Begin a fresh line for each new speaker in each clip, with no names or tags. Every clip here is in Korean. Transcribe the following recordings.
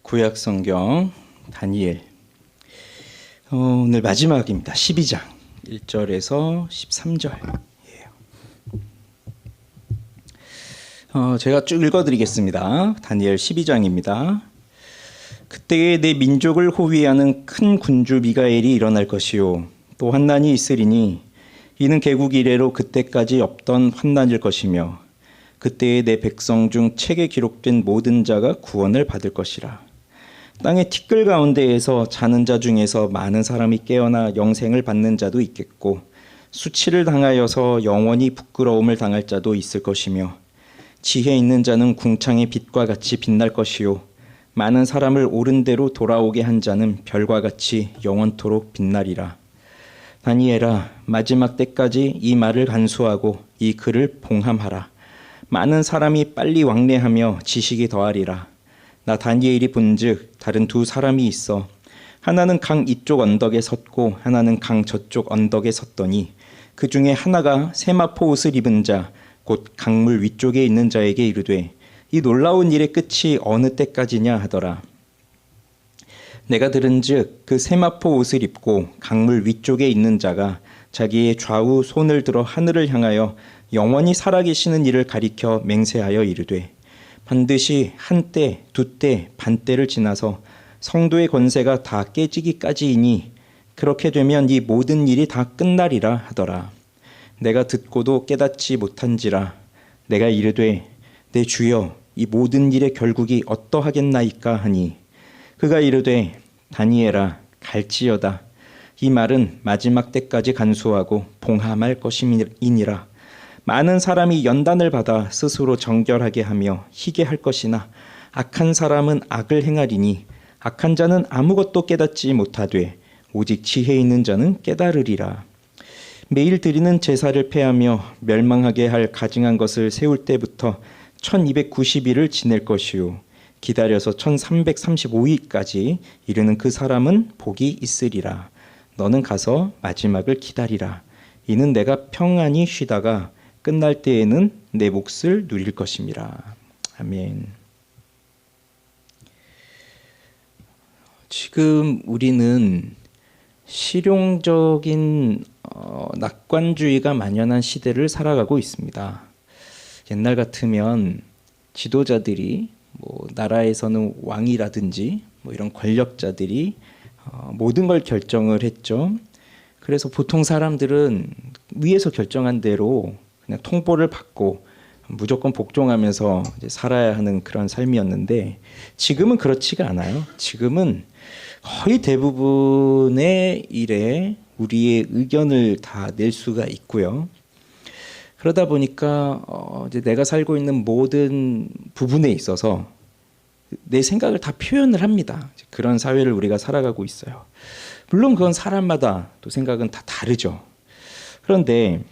구약 성경 다니엘 오늘 마지막입니다. 12장 1절에서 13절이에요. 제가 쭉 읽어드리겠습니다. 다니엘 12장입니다. 그때에 내 민족을 호위하는 큰 군주 미가엘이 일어날 것이요 또 환난이 있으리니 이는 개국 이래로 그때까지 없던 환난일 것이며 그때에 내 백성 중 책에 기록된 모든 자가 구원을 받을 것이라. 땅의 티끌 가운데에서 자는 자 중에서 많은 사람이 깨어나 영생을 받는 자도 있겠고 수치를 당하여서 영원히 부끄러움을 당할 자도 있을 것이며 지혜 있는 자는 궁창의 빛과 같이 빛날 것이요 많은 사람을 옳은 대로 돌아오게 한 자는 별과 같이 영원토록 빛나리라. 다니엘아, 마지막 때까지 이 말을 간수하고 이 글을 봉함하라. 많은 사람이 빨리 왕래하며 지식이 더하리라. 나 다니엘이 본즉 다른 두 사람이 있어 하나는 강 이쪽 언덕에 섰고 하나는 강 저쪽 언덕에 섰더니 그 중에 하나가 세마포 옷을 입은 자 곧 강물 위쪽에 있는 자에게 이르되 이 놀라운 일의 끝이 어느 때까지냐 하더라. 내가 들은즉 그 세마포 옷을 입고 강물 위쪽에 있는 자가 자기의 좌우 손을 들어 하늘을 향하여 영원히 살아계시는 이를 가리켜 맹세하여 이르되 반드시 한때, 두때, 반때를 지나서 성도의 권세가 다 깨지기까지이니 그렇게 되면 이 모든 일이 다 끝나리라 하더라. 내가 듣고도 깨닫지 못한지라. 내가 이르되 내 주여 이 모든 일의 결국이 어떠하겠나이까 하니 그가 이르되 다니엘아 갈지어다. 이 말은 마지막 때까지 간수하고 봉함할 것이니라. 많은 사람이 연단을 받아 스스로 정결하게 하며 희게 할 것이나 악한 사람은 악을 행하리니 악한 자는 아무것도 깨닫지 못하되 오직 지혜 있는 자는 깨달으리라. 매일 드리는 제사를 폐하며 멸망하게 할 가증한 것을 세울 때부터 1290일을 지낼 것이요 기다려서 1335일까지 이르는 그 사람은 복이 있으리라. 너는 가서 마지막을 기다리라. 이는 내가 평안히 쉬다가 끝날 때에는 내 몫을 누릴 것임이라. 아멘. 지금 우리는 실용적인 낙관주의가 만연한 시대를 살아가고 있습니다. 옛날 같으면 지도자들이 나라에서는 왕이라든지 이런 권력자들이 모든 걸 결정을 했죠. 그래서 보통 사람들은 위에서 결정한 대로 그냥 통보를 받고 무조건 복종하면서 이제 살아야 하는 그런 삶이었는데 지금은 그렇지가 않아요. 지금은 거의 대부분의 일에 우리의 의견을 다 낼 수가 있고요. 그러다 보니까 이제 내가 살고 있는 모든 부분에 있어서 내 생각을 다 표현을 합니다. 그런 사회를 우리가 살아가고 있어요. 물론 그건 사람마다 또 생각은 다 다르죠. 그런데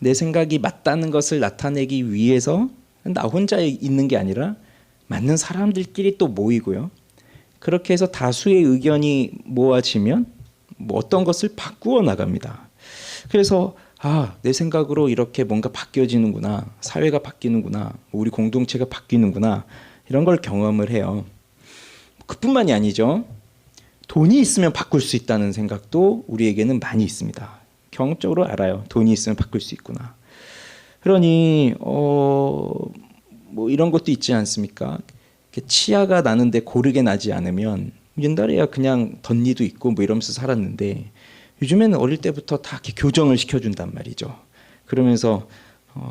내 생각이 맞다는 것을 나타내기 위해서 나 혼자 있는 게 아니라 맞는 사람들끼리 또 모이고요. 그렇게 해서 다수의 의견이 모아지면 어떤 것을 바꾸어 나갑니다. 그래서 내 생각으로 이렇게 뭔가 바뀌어지는구나. 사회가 바뀌는구나. 우리 공동체가 바뀌는구나. 이런 걸 경험을 해요. 그뿐만이 아니죠. 돈이 있으면 바꿀 수 있다는 생각도 우리에게는 많이 있습니다. 경험적으로 알아요. 돈이 있으면 바꿀 수 있구나. 그러니 이런 것도 있지 않습니까? 치아가 나는데 고르게 나지 않으면 옛날에야 그냥 덧니도 있고 이러면서 살았는데 요즘에는 어릴 때부터 다 이렇게 교정을 시켜준단 말이죠. 그러면서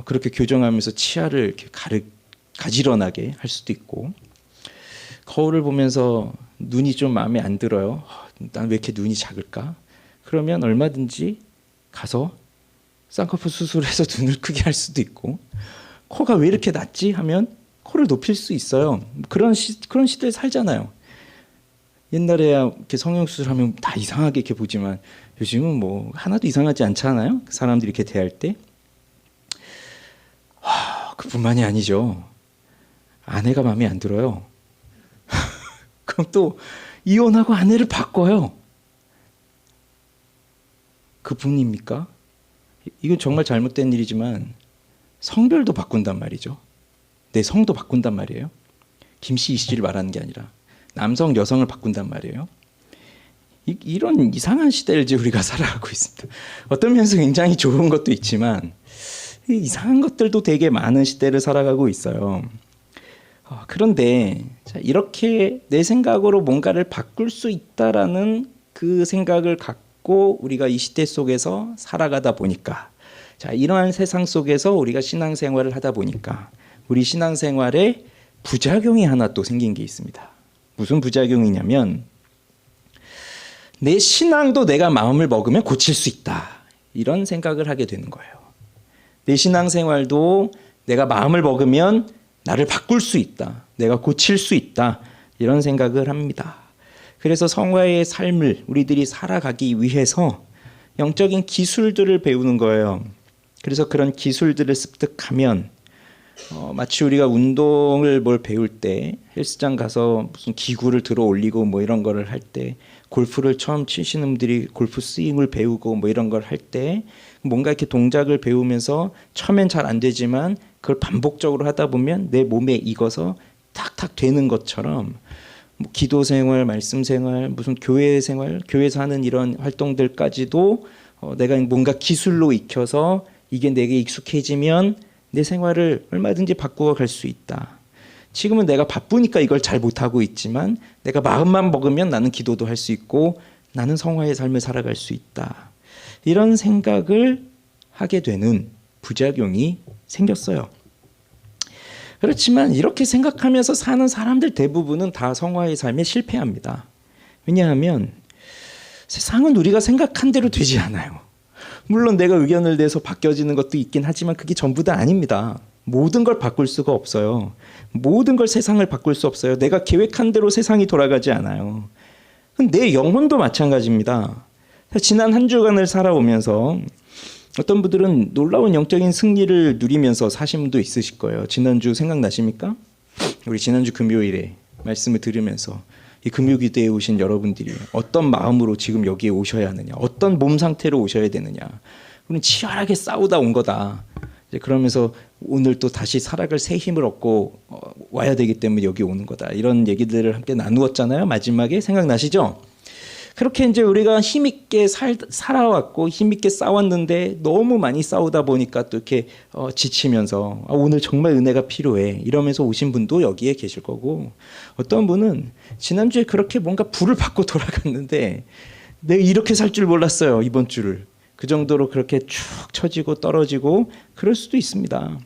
그렇게 교정하면서 치아를 이렇게 가지런하게 할 수도 있고 거울을 보면서 눈이 좀 마음에 안 들어요. 난 왜 이렇게 눈이 작을까? 그러면 얼마든지 가서 쌍꺼풀 수술해서 눈을 크게 할 수도 있고 코가 왜 이렇게 낮지? 하면 코를 높일 수 있어요. 그런 시대에 살잖아요. 옛날에야 이렇게 성형수술하면 다 이상하게 이렇게 보지만 요즘은 하나도 이상하지 않잖아요. 사람들이 이렇게 대할 때. 그뿐만이 아니죠. 아내가 마음에 안 들어요. 그럼 또 이혼하고 아내를 바꿔요. 그뿐입니까? 이건 정말 잘못된 일이지만 성별도 바꾼단 말이죠. 내 성도 바꾼단 말이에요. 김씨, 이씨를 말하는 게 아니라 남성, 여성을 바꾼단 말이에요. 이런 이상한 시대를 이제 우리가 살아가고 있습니다. 어떤 면에서 굉장히 좋은 것도 있지만 이상한 것들도 되게 많은 시대를 살아가고 있어요. 그런데 이렇게 내 생각으로 뭔가를 바꿀 수 있다라는 그 생각을 갖고 우리가 이 시대 속에서 살아가다 보니까, 이러한 세상 속에서 우리가 신앙생활을 하다 보니까 우리 신앙생활에 부작용이 하나 또 생긴 게 있습니다. 무슨 부작용이냐면, 내 신앙도 내가 마음을 먹으면 고칠 수 있다, 이런 생각을 하게 되는 거예요. 내 신앙생활도 내가 마음을 먹으면 나를 바꿀 수 있다, 내가 고칠 수 있다, 이런 생각을 합니다. 그래서 성화의 삶을 우리들이 살아가기 위해서 영적인 기술들을 배우는 거예요. 그래서 그런 기술들을 습득하면 마치 우리가 운동을 뭘 배울 때 헬스장 가서 무슨 기구를 들어 올리고 뭐 이런 거를 할 때, 골프를 처음 치시는 분들이 골프 스윙을 배우고 뭐 이런 걸 할 때 뭔가 이렇게 동작을 배우면서 처음엔 잘 안 되지만 그걸 반복적으로 하다 보면 내 몸에 익어서 탁탁 되는 것처럼, 뭐 기도 생활, 말씀 생활, 무슨 교회 생활, 교회에서 하는 이런 활동들까지도 내가 뭔가 기술로 익혀서 이게 내게 익숙해지면 내 생활을 얼마든지 바꾸어 갈 수 있다. 지금은 내가 바쁘니까 이걸 잘 못하고 있지만 내가 마음만 먹으면 나는 기도도 할 수 있고 나는 성화의 삶을 살아갈 수 있다. 이런 생각을 하게 되는 부작용이 생겼어요. 그렇지만 이렇게 생각하면서 사는 사람들 대부분은 다 성화의 삶에 실패합니다. 왜냐하면 세상은 우리가 생각한 대로 되지 않아요. 물론 내가 의견을 내서 바뀌어지는 것도 있긴 하지만 그게 전부 다 아닙니다. 모든 걸 바꿀 수가 없어요. 모든 걸 세상을 바꿀 수 없어요. 내가 계획한 대로 세상이 돌아가지 않아요. 내 영혼도 마찬가지입니다. 지난 한 주간을 살아오면서 어떤 분들은 놀라운 영적인 승리를 누리면서 사신 분도 있으실 거예요. 지난주 생각나십니까? 우리 지난주 금요일에 말씀을 들으면서 이 금요기도에 오신 여러분들이 어떤 마음으로 지금 여기에 오셔야 하느냐, 어떤 몸 상태로 오셔야 되느냐, 우리는 치열하게 싸우다 온 거다. 이제 그러면서 오늘 또 다시 살아갈 새 힘을 얻고 와야 되기 때문에 여기 오는 거다. 이런 얘기들을 함께 나누었잖아요. 마지막에 생각나시죠? 그렇게 이제 우리가 힘있게 살아왔고 힘있게 싸웠는데 너무 많이 싸우다 보니까 또 이렇게 지치면서 오늘 정말 은혜가 필요해 이러면서 오신 분도 여기에 계실 거고, 어떤 분은 지난주에 그렇게 뭔가 불을 받고 돌아갔는데 내가 이렇게 살 줄 몰랐어요, 이번 주를. 그 정도로 그렇게 쭉 처지고 떨어지고 그럴 수도 있습니다.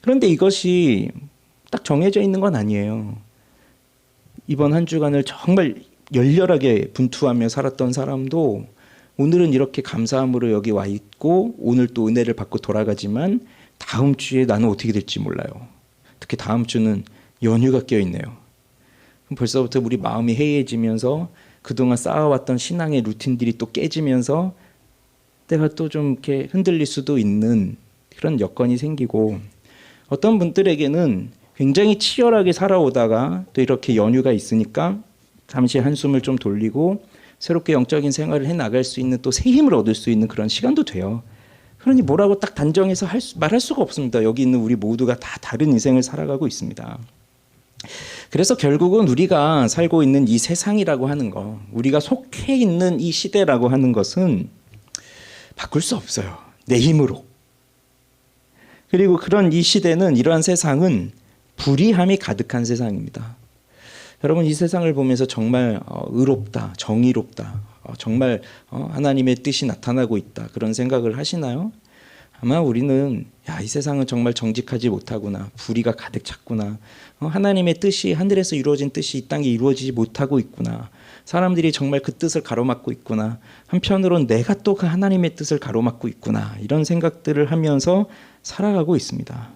그런데 이것이 딱 정해져 있는 건 아니에요. 이번 한 주간을 정말 열렬하게 분투하며 살았던 사람도 오늘은 이렇게 감사함으로 여기 와 있고 오늘 또 은혜를 받고 돌아가지만 다음 주에 나는 어떻게 될지 몰라요. 특히 다음 주는 연휴가 껴있네요. 벌써부터 우리 마음이 해이해지면서 그동안 쌓아왔던 신앙의 루틴들이 또 깨지면서 내가 또 좀 이렇게 흔들릴 수도 있는 그런 여건이 생기고, 어떤 분들에게는 굉장히 치열하게 살아오다가 또 이렇게 연휴가 있으니까 잠시 한숨을 좀 돌리고 새롭게 영적인 생활을 해나갈 수 있는 또 새 힘을 얻을 수 있는 그런 시간도 돼요. 그러니 뭐라고 딱 단정해서 말할 수가 없습니다. 여기 있는 우리 모두가 다 다른 인생을 살아가고 있습니다. 그래서 결국은 우리가 살고 있는 이 세상이라고 하는 거, 우리가 속해 있는 이 시대라고 하는 것은 바꿀 수 없어요. 내 힘으로. 그리고 그런 이 시대는, 이러한 세상은 불의함이 가득한 세상입니다. 여러분, 이 세상을 보면서 정말 의롭다, 정의롭다, 정말 하나님의 뜻이 나타나고 있다, 그런 생각을 하시나요? 아마 우리는 이 세상은 정말 정직하지 못하구나, 불의가 가득 찼구나, 하나님의 뜻이, 하늘에서 이루어진 뜻이 이 땅에 이루어지지 못하고 있구나, 사람들이 정말 그 뜻을 가로막고 있구나, 한편으로는 내가 또 그 하나님의 뜻을 가로막고 있구나, 이런 생각들을 하면서 살아가고 있습니다.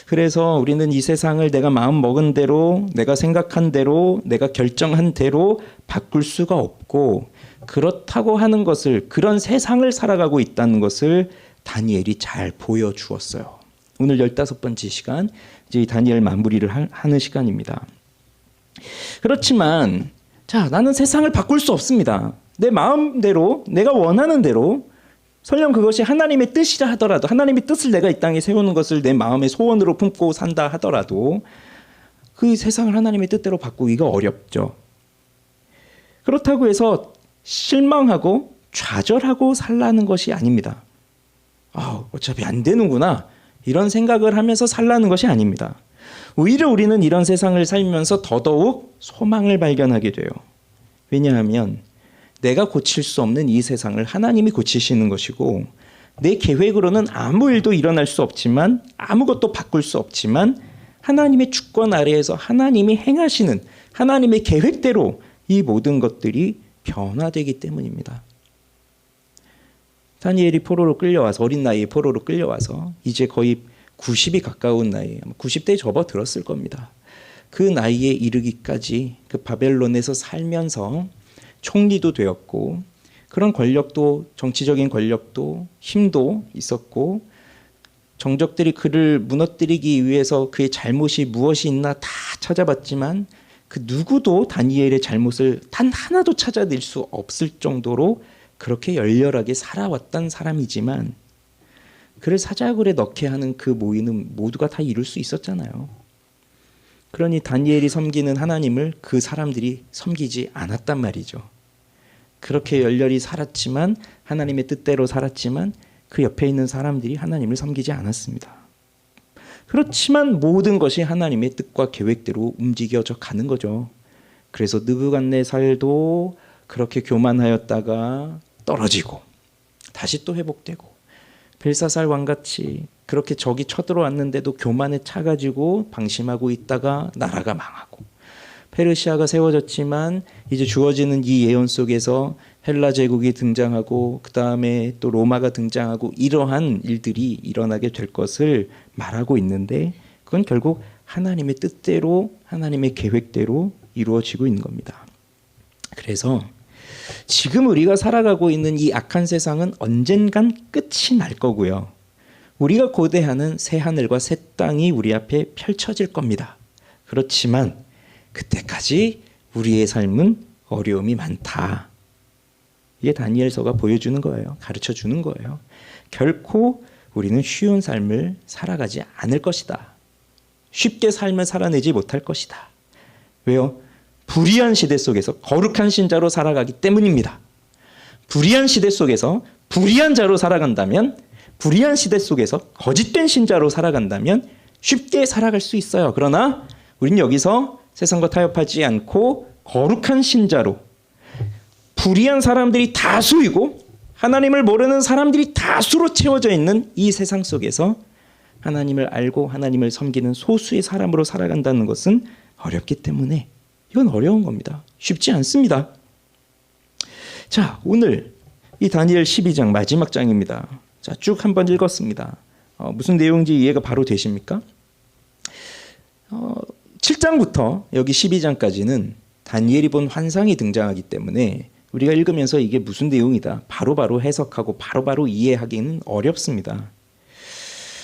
그래서 우리는 이 세상을 내가 마음 먹은 대로, 내가 생각한 대로, 내가 결정한 대로 바꿀 수가 없고, 그렇다고 하는 것을, 그런 세상을 살아가고 있다는 것을 다니엘이 잘 보여주었어요. 오늘 15번째 시간, 이제 이 다니엘 마무리를 하는 시간입니다. 그렇지만 나는 세상을 바꿀 수 없습니다. 내 마음대로, 내가 원하는 대로, 설령 그것이 하나님의 뜻이라 하더라도, 하나님의 뜻을 내가 이 땅에 세우는 것을 내 마음의 소원으로 품고 산다 하더라도 그 세상을 하나님의 뜻대로 바꾸기가 어렵죠. 그렇다고 해서 실망하고 좌절하고 살라는 것이 아닙니다. 어차피 안 되는구나 이런 생각을 하면서 살라는 것이 아닙니다. 오히려 우리는 이런 세상을 살면서 더더욱 소망을 발견하게 돼요. 왜냐하면 내가 고칠 수 없는 이 세상을 하나님이 고치시는 것이고, 내 계획으로는 아무 일도 일어날 수 없지만, 아무것도 바꿀 수 없지만 하나님의 주권 아래에서 하나님이 행하시는 하나님의 계획대로 이 모든 것들이 변화되기 때문입니다. 다니엘이 포로로 끌려와서, 어린 나이에 포로로 끌려와서 이제 거의 90이 가까운 나이에 90대에 접어들었을 겁니다. 그 나이에 이르기까지 그 바벨론에서 살면서 총리도 되었고, 그런 권력도, 정치적인 권력도, 힘도 있었고, 정적들이 그를 무너뜨리기 위해서 그의 잘못이 무엇이 있나 다 찾아봤지만 그 누구도 다니엘의 잘못을 단 하나도 찾아낼 수 없을 정도로 그렇게 열렬하게 살아왔던 사람이지만, 그를 사자굴에 넣게 하는 그 모의는 모두가 다 이룰 수 있었잖아요. 그러니 다니엘이 섬기는 하나님을 그 사람들이 섬기지 않았단 말이죠. 그렇게 열렬히 살았지만, 하나님의 뜻대로 살았지만 그 옆에 있는 사람들이 하나님을 섬기지 않았습니다. 그렇지만 모든 것이 하나님의 뜻과 계획대로 움직여져 가는 거죠. 그래서 느부갓네살도 그렇게 교만하였다가 떨어지고 다시 또 회복되고, 벨사살 왕같이 그렇게 적이 쳐들어왔는데도 교만에 차가지고 방심하고 있다가 나라가 망하고, 페르시아가 세워졌지만 이제 주어지는 이 예언 속에서 헬라 제국이 등장하고 그 다음에 또 로마가 등장하고, 이러한 일들이 일어나게 될 것을 말하고 있는데, 그건 결국 하나님의 뜻대로 하나님의 계획대로 이루어지고 있는 겁니다. 그래서 지금 우리가 살아가고 있는 이 악한 세상은 언젠간 끝이 날 거고요. 우리가 고대하는 새 하늘과 새 땅이 우리 앞에 펼쳐질 겁니다. 그렇지만 그때까지 우리의 삶은 어려움이 많다. 이게 다니엘서가 보여주는 거예요. 가르쳐주는 거예요. 결코 우리는 쉬운 삶을 살아가지 않을 것이다. 쉽게 삶을 살아내지 못할 것이다. 왜요? 불의한 시대 속에서 거룩한 신자로 살아가기 때문입니다. 불의한 시대 속에서 불의한 자로 살아간다면, 불의한 시대 속에서 거짓된 신자로 살아간다면 쉽게 살아갈 수 있어요. 그러나 우리는 여기서 세상과 타협하지 않고 거룩한 신자로, 불의한 사람들이 다수이고 하나님을 모르는 사람들이 다수로 채워져 있는 이 세상 속에서 하나님을 알고 하나님을 섬기는 소수의 사람으로 살아간다는 것은 어렵기 때문에, 이건 어려운 겁니다. 쉽지 않습니다. 자, 오늘 이 다니엘 12장 마지막 장입니다. 자, 쭉 한번 읽었습니다. 무슨 내용인지 이해가 바로 되십니까? 7장부터 여기 12장까지는 다니엘이 본 환상이 등장하기 때문에 우리가 읽으면서 이게 무슨 내용이다 바로바로 해석하고 바로바로 이해하기는 어렵습니다.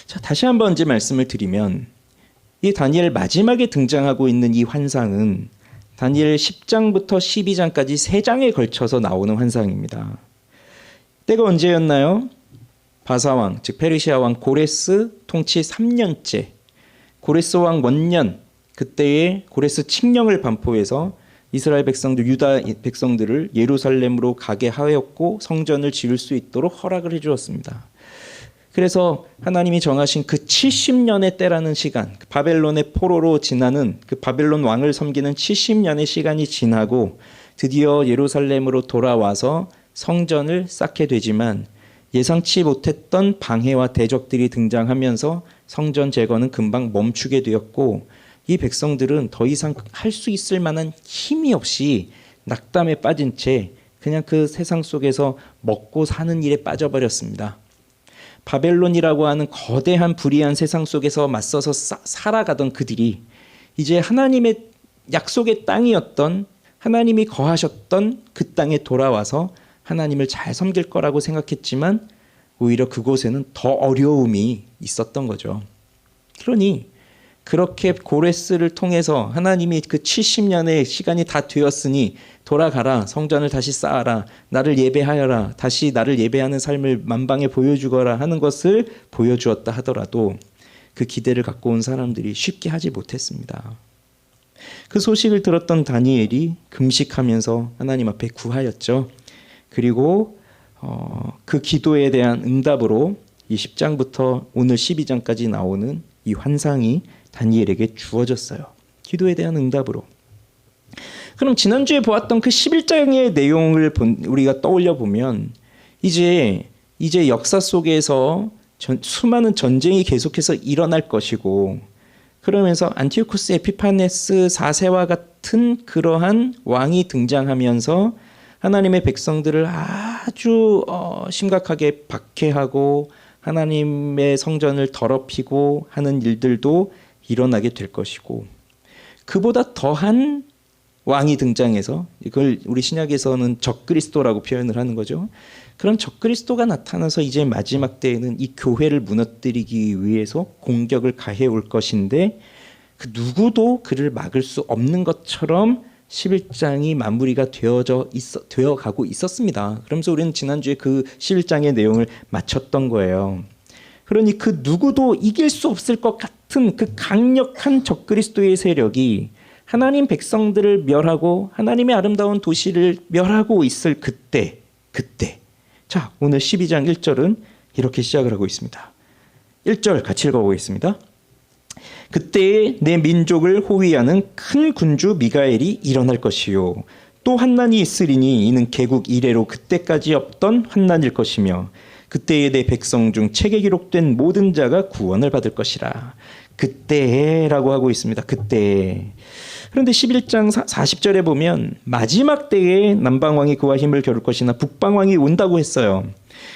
자, 다시 한번 이제 말씀을 드리면, 이 다니엘 마지막에 등장하고 있는 이 환상은 다니엘 10장부터 12장까지 3장에 걸쳐서 나오는 환상입니다. 때가 언제였나요? 바사왕, 즉 페르시아 왕 고레스 통치 3년째, 고레스 왕 원년, 그때에 고레스 칙령을 반포해서 이스라엘 백성들, 유다 백성들을 예루살렘으로 가게 하였고 성전을 지을 수 있도록 허락을 해주었습니다. 그래서 하나님이 정하신 그 70년의 때라는 시간, 바벨론의 포로로 지나는 그 바벨론 왕을 섬기는 70년의 시간이 지나고 드디어 예루살렘으로 돌아와서 성전을 쌓게 되지만, 예상치 못했던 방해와 대적들이 등장하면서 성전 재건은 금방 멈추게 되었고, 이 백성들은 더 이상 할 수 있을 만한 힘이 없이 낙담에 빠진 채 그냥 그 세상 속에서 먹고 사는 일에 빠져버렸습니다. 바벨론이라고 하는 거대한 불의한 세상 속에서 맞서서 살아가던 그들이 이제 하나님의 약속의 땅이었던, 하나님이 거하셨던 그 땅에 돌아와서 하나님을 잘 섬길 거라고 생각했지만 오히려 그곳에는 더 어려움이 있었던 거죠. 그러니 그렇게 고레스를 통해서 하나님이 그 70년의 시간이 다 되었으니 돌아가라, 성전을 다시 쌓아라, 나를 예배하여라, 다시 나를 예배하는 삶을 만방에 보여주거라 하는 것을 보여주었다 하더라도 그 기대를 갖고 온 사람들이 쉽게 하지 못했습니다. 그 소식을 들었던 다니엘이 금식하면서 하나님 앞에 구하였죠. 그리고 그 기도에 대한 응답으로 이 10장부터 오늘 12장까지 나오는 이 환상이 다니엘에게 주어졌어요. 기도에 대한 응답으로. 그럼 지난주에 보았던 그 11장의 내용을 우리가 떠올려 보면 이제 역사 속에서 수많은 전쟁이 계속해서 일어날 것이고, 그러면서 안티오쿠스 에피파네스 4세와 같은 그러한 왕이 등장하면서 하나님의 백성들을 아주 심각하게 박해하고 하나님의 성전을 더럽히고 하는 일들도 일어나게 될 것이고, 그보다 더한 왕이 등장해서, 이걸 우리 신약에서는 적그리스도라고 표현을 하는 거죠. 그런 적그리스도가 나타나서 이제 마지막 때에는 이 교회를 무너뜨리기 위해서 공격을 가해올 것인데, 그 누구도 그를 막을 수 없는 것처럼 11장이 마무리가 되어 가고 있었습니다. 그러면서 우리는 지난주에 그 11장의 내용을 마쳤던 거예요. 그러니 그 누구도 이길 수 없을 것 같은 그 강력한 적그리스도의 세력이 하나님 백성들을 멸하고 하나님의 아름다운 도시를 멸하고 있을 그때. 자, 오늘 12장 1절은 이렇게 시작을 하고 있습니다. 1절 같이 읽어보겠습니다. 그때에 내 민족을 호위하는 큰 군주 미가엘이 일어날 것이요, 또 환난이 있으리니 이는 개국 이래로 그때까지 없던 환난일 것이며, 그때에 내 백성 중 책에 기록된 모든 자가 구원을 받을 것이라. 그때라고 하고 있습니다. 그때. 그런데 11장 40절에 보면 마지막 때에 남방왕이 그와 힘을 겨룰 것이나 북방왕이 온다고 했어요.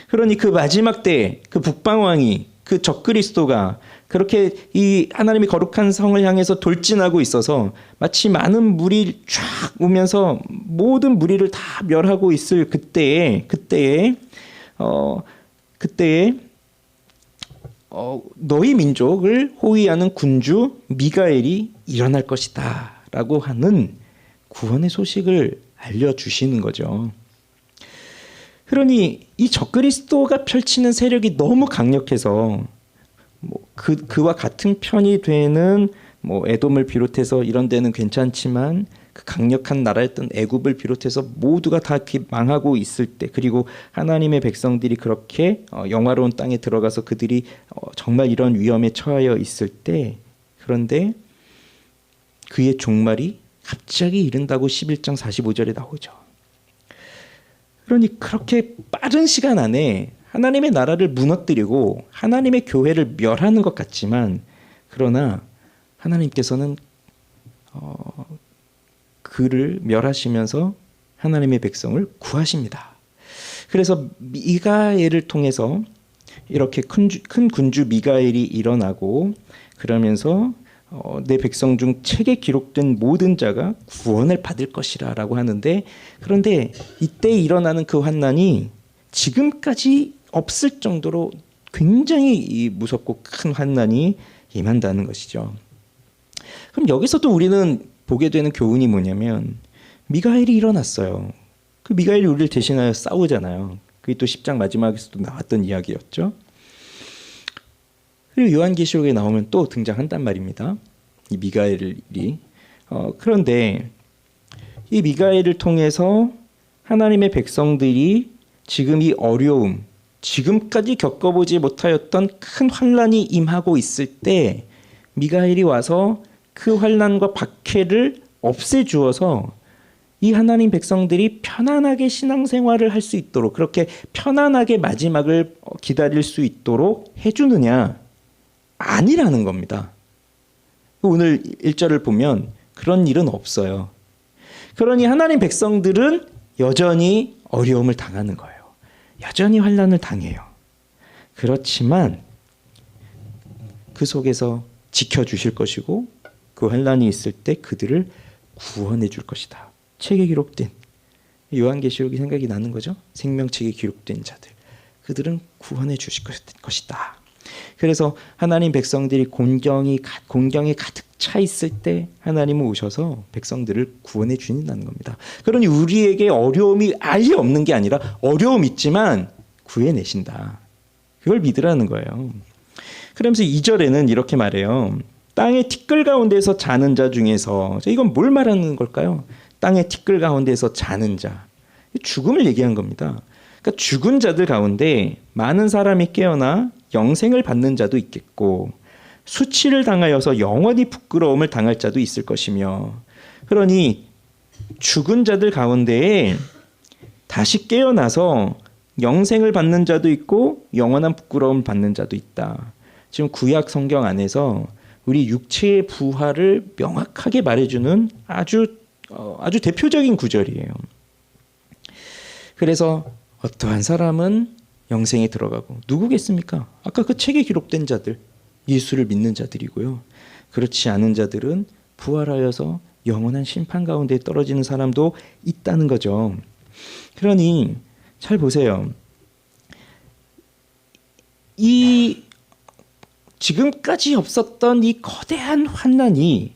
그러니 그 마지막 때에 그 북방왕이, 그 적그리스도가 그렇게 이 하나님의 거룩한 성을 향해서 돌진하고 있어서 마치 많은 물이 쫙 오면서 모든 무리를 다 멸하고 있을 그때에 너희 민족을 호위하는 군주 미가엘이 일어날 것이다 라고 하는 구원의 소식을 알려주시는 거죠. 그러니 이 적그리스도가 펼치는 세력이 너무 강력해서 그와 같은 편이 되는 에돔을 비롯해서 이런 데는 괜찮지만 그 강력한 나라였던 애굽을 비롯해서 모두가 다 이렇게 망하고 있을 때, 그리고 하나님의 백성들이 그렇게 영화로운 땅에 들어가서 그들이 정말 이런 위험에 처하여 있을 때, 그런데 그의 종말이 갑자기 이른다고 11장 45절에 나오죠. 그러니 그렇게 빠른 시간 안에 하나님의 나라를 무너뜨리고 하나님의 교회를 멸하는 것 같지만, 그러나 하나님께서는 그를 멸하시면서 하나님의 백성을 구하십니다. 그래서 미가엘을 통해서 이렇게 큰 군주 미가엘이 일어나고, 그러면서 내 백성 중 책에 기록된 모든 자가 구원을 받을 것이라 라고 하는데, 그런데 이때 일어나는 그 환난이 지금까지 없을 정도로 굉장히 무섭고 큰 환난이 임한다는 것이죠. 그럼 여기서도 우리는 보게 되는 교훈이 뭐냐면, 미가엘이 일어났어요. 그 미가엘이 우리를 대신하여 싸우잖아요. 그게 또 10장 마지막에서도 나왔던 이야기였죠. 그리고 요한계시록에 나오면 또 등장한단 말입니다. 이 미가엘이. 그런데 이 미가엘을 통해서 하나님의 백성들이 지금 이 어려움, 지금까지 겪어보지 못하였던 큰 환난이 임하고 있을 때 미가엘이 와서 그 환난과 박해를 없애주어서 이 하나님 백성들이 편안하게 신앙생활을 할 수 있도록, 그렇게 편안하게 마지막을 기다릴 수 있도록 해주느냐? 아니라는 겁니다. 오늘 1절을 보면 그런 일은 없어요. 그러니 하나님 백성들은 여전히 어려움을 당하는 거예요. 여전히 환난을 당해요. 그렇지만 그 속에서 지켜주실 것이고, 그 환난이 있을 때 그들을 구원해 줄 것이다. 책에 기록된, 요한계시록이 생각이 나는 거죠. 생명책에 기록된 자들, 그들은 구원해 주실 것이다. 그래서 하나님 백성들이 공경이 가득 차 있을 때 하나님은 오셔서 백성들을 구원해 주신다는 겁니다. 그러니 우리에게 어려움이 아예 없는 게 아니라 어려움 있지만 구해내신다. 그걸 믿으라는 거예요. 그러면서 2절에는 이렇게 말해요. 땅의 티끌 가운데서 자는 자 중에서 이건 뭘 말하는 걸까요? 땅의 티끌 가운데서 자는 자. 죽음을 얘기한 겁니다. 그러니까 죽은 자들 가운데 많은 사람이 깨어나 영생을 받는 자도 있겠고 수치를 당하여서 영원히 부끄러움을 당할 자도 있을 것이며 그러니 죽은 자들 가운데에 다시 깨어나서 영생을 받는 자도 있고 영원한 부끄러움을 받는 자도 있다. 지금 구약 성경 안에서 우리 육체의 부활을 명확하게 말해주는 아주 대표적인 구절이에요. 그래서 어떠한 사람은 영생에 들어가고 누구겠습니까? 아까 그 책에 기록된 자들, 예수를 믿는 자들이고요. 그렇지 않은 자들은 부활하여서 영원한 심판 가운데 떨어지는 사람도 있다는 거죠. 그러니 잘 보세요. 이 지금까지 없었던 이 거대한 환난이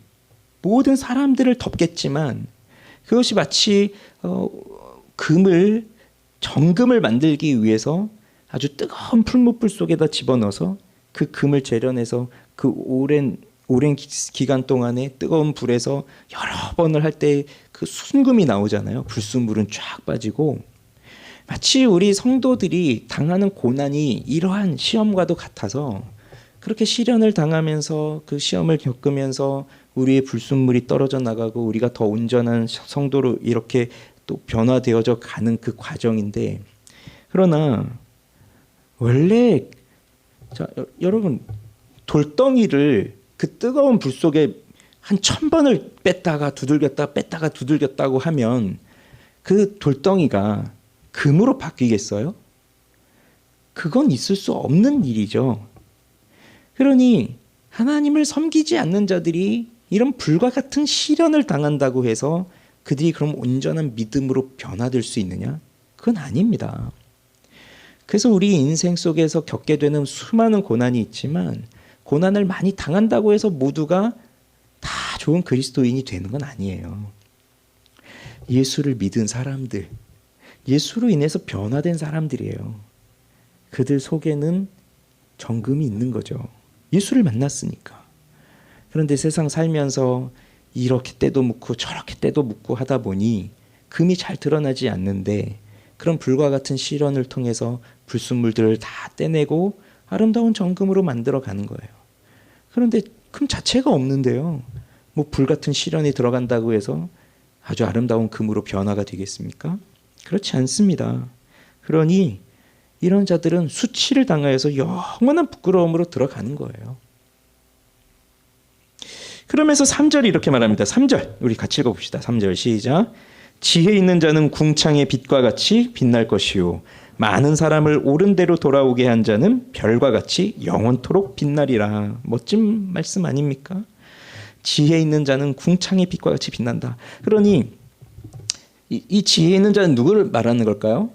모든 사람들을 덮겠지만 그것이 마치 정금을 만들기 위해서 아주 뜨거운 풀무불 속에다 집어넣어서 그 금을 재련해서 그 오랜 기간 동안에 뜨거운 불에서 여러 번을 할 때 그 순금이 나오잖아요. 불순물은 쫙 빠지고 마치 우리 성도들이 당하는 고난이 이러한 시험과도 같아서 그렇게 시련을 당하면서 그 시험을 겪으면서 우리의 불순물이 떨어져 나가고 우리가 더 온전한 성도로 이렇게 또 변화되어져 가는 그 과정인데 그러나 원래 여러분 돌덩이를 그 뜨거운 불 속에 한 1000번을 뺐다가 두들겼다고 하면 그 돌덩이가 금으로 바뀌겠어요? 그건 있을 수 없는 일이죠. 그러니 하나님을 섬기지 않는 자들이 이런 불과 같은 시련을 당한다고 해서 그들이 그럼 온전한 믿음으로 변화될 수 있느냐? 그건 아닙니다. 그래서 우리 인생 속에서 겪게 되는 수많은 고난이 있지만 고난을 많이 당한다고 해서 모두가 다 좋은 그리스도인이 되는 건 아니에요. 예수를 믿은 사람들, 예수로 인해서 변화된 사람들이에요. 그들 속에는 정금이 있는 거죠. 예수를 만났으니까. 그런데 세상 살면서 이렇게 때도 묻고 저렇게 때도 묻고 하다 보니 금이 잘 드러나지 않는데 그런 불과 같은 시련을 통해서 불순물들을 다 떼내고 아름다운 정금으로 만들어가는 거예요. 그런데 금 자체가 없는데요. 뭐 불같은 시련이 들어간다고 해서 아주 아름다운 금으로 변화가 되겠습니까? 그렇지 않습니다. 그러니 이런 자들은 수치를 당하여서 영원한 부끄러움으로 들어가는 거예요. 그러면서 3절이 이렇게 말합니다. 3절 우리 같이 읽어봅시다. 3절 시작. 지혜 있는 자는 궁창의 빛과 같이 빛날 것이요 많은 사람을 옳은 대로 돌아오게 한 자는 별과 같이 영원토록 빛나리라. 멋진 말씀 아닙니까? 지혜 있는 자는 궁창의 빛과 같이 빛난다. 그러니 이 지혜 있는 자는 누구를 말하는 걸까요?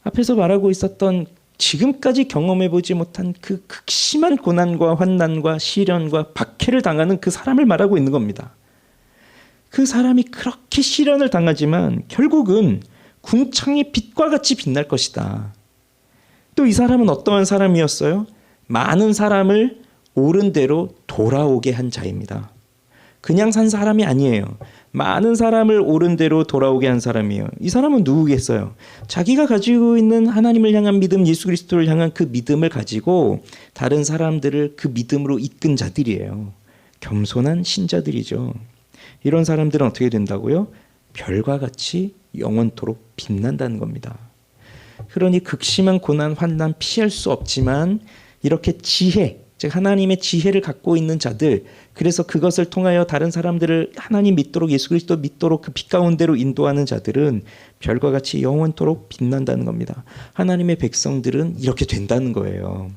앞에서 말하고 있었던 지금까지 경험해보지 못한 그 극심한 고난과 환난과 시련과 박해를 당하는 그 사람을 말하고 있는 겁니다. 그 사람이 그렇게 시련을 당하지만 결국은 궁창의 빛과 같이 빛날 것이다. 또 이 사람은 어떠한 사람이었어요? 많은 사람을 옳은 대로 돌아오게 한 자입니다. 그냥 산 사람이 아니에요. 많은 사람을 옳은 대로 돌아오게 한 사람이에요. 이 사람은 누구겠어요? 자기가 가지고 있는 하나님을 향한 믿음, 예수 그리스도를 향한 그 믿음을 가지고 다른 사람들을 그 믿음으로 이끈 자들이에요. 겸손한 신자들이죠. 이런 사람들은 어떻게 된다고요? 별과 같이 영원토록 빛난다는 겁니다. 그러니 극심한 고난, 환난 피할 수 없지만 이렇게 지혜, 즉 하나님의 지혜를 갖고 있는 자들, 그래서 그것을 통하여 다른 사람들을 하나님 믿도록 예수 그리스도 믿도록 그 빛 가운데로 인도하는 자들은 별과 같이 영원토록 빛난다는 겁니다. 하나님의 백성들은 이렇게 된다는 거예요.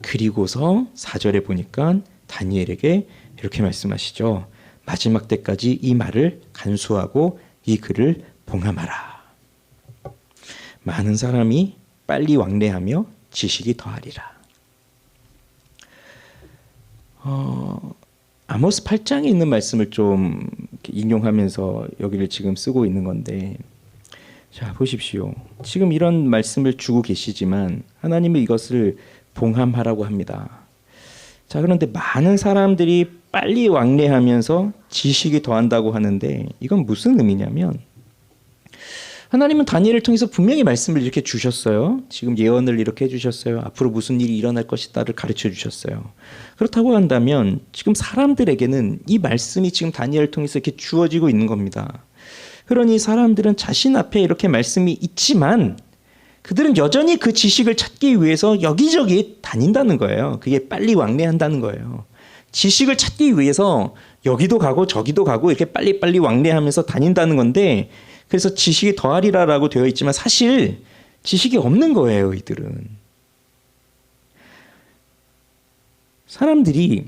그리고서 4절에 보니까 다니엘에게 이렇게 말씀하시죠. 마지막 때까지 이 말을 간수하고 이 글을 봉함하라. 많은 사람이 빨리 왕래하며 지식이 더하리라. 아모스 8장에 있는 말씀을 좀 인용하면서 여기를 지금 쓰고 있는 건데, 자 보십시오. 지금 이런 말씀을 주고 계시지만 하나님은 이것을 봉함하라고 합니다. 자, 그런데 많은 사람들이 빨리 왕래하면서 지식이 더한다고 하는데 이건 무슨 의미냐면 하나님은 다니엘을 통해서 분명히 말씀을 이렇게 주셨어요. 지금 예언을 이렇게 해주셨어요. 앞으로 무슨 일이 일어날 것이다를 가르쳐 주셨어요. 그렇다고 한다면 지금 사람들에게는 이 말씀이 지금 다니엘을 통해서 이렇게 주어지고 있는 겁니다. 그러니 사람들은 자신 앞에 이렇게 말씀이 있지만 그들은 여전히 그 지식을 찾기 위해서 여기저기 다닌다는 거예요. 그게 빨리 왕래한다는 거예요. 지식을 찾기 위해서 여기도 가고 저기도 가고 이렇게 빨리빨리 왕래하면서 다닌다는 건데 그래서 지식이 더하리라라고 되어 있지만 사실 지식이 없는 거예요, 이들은. 사람들이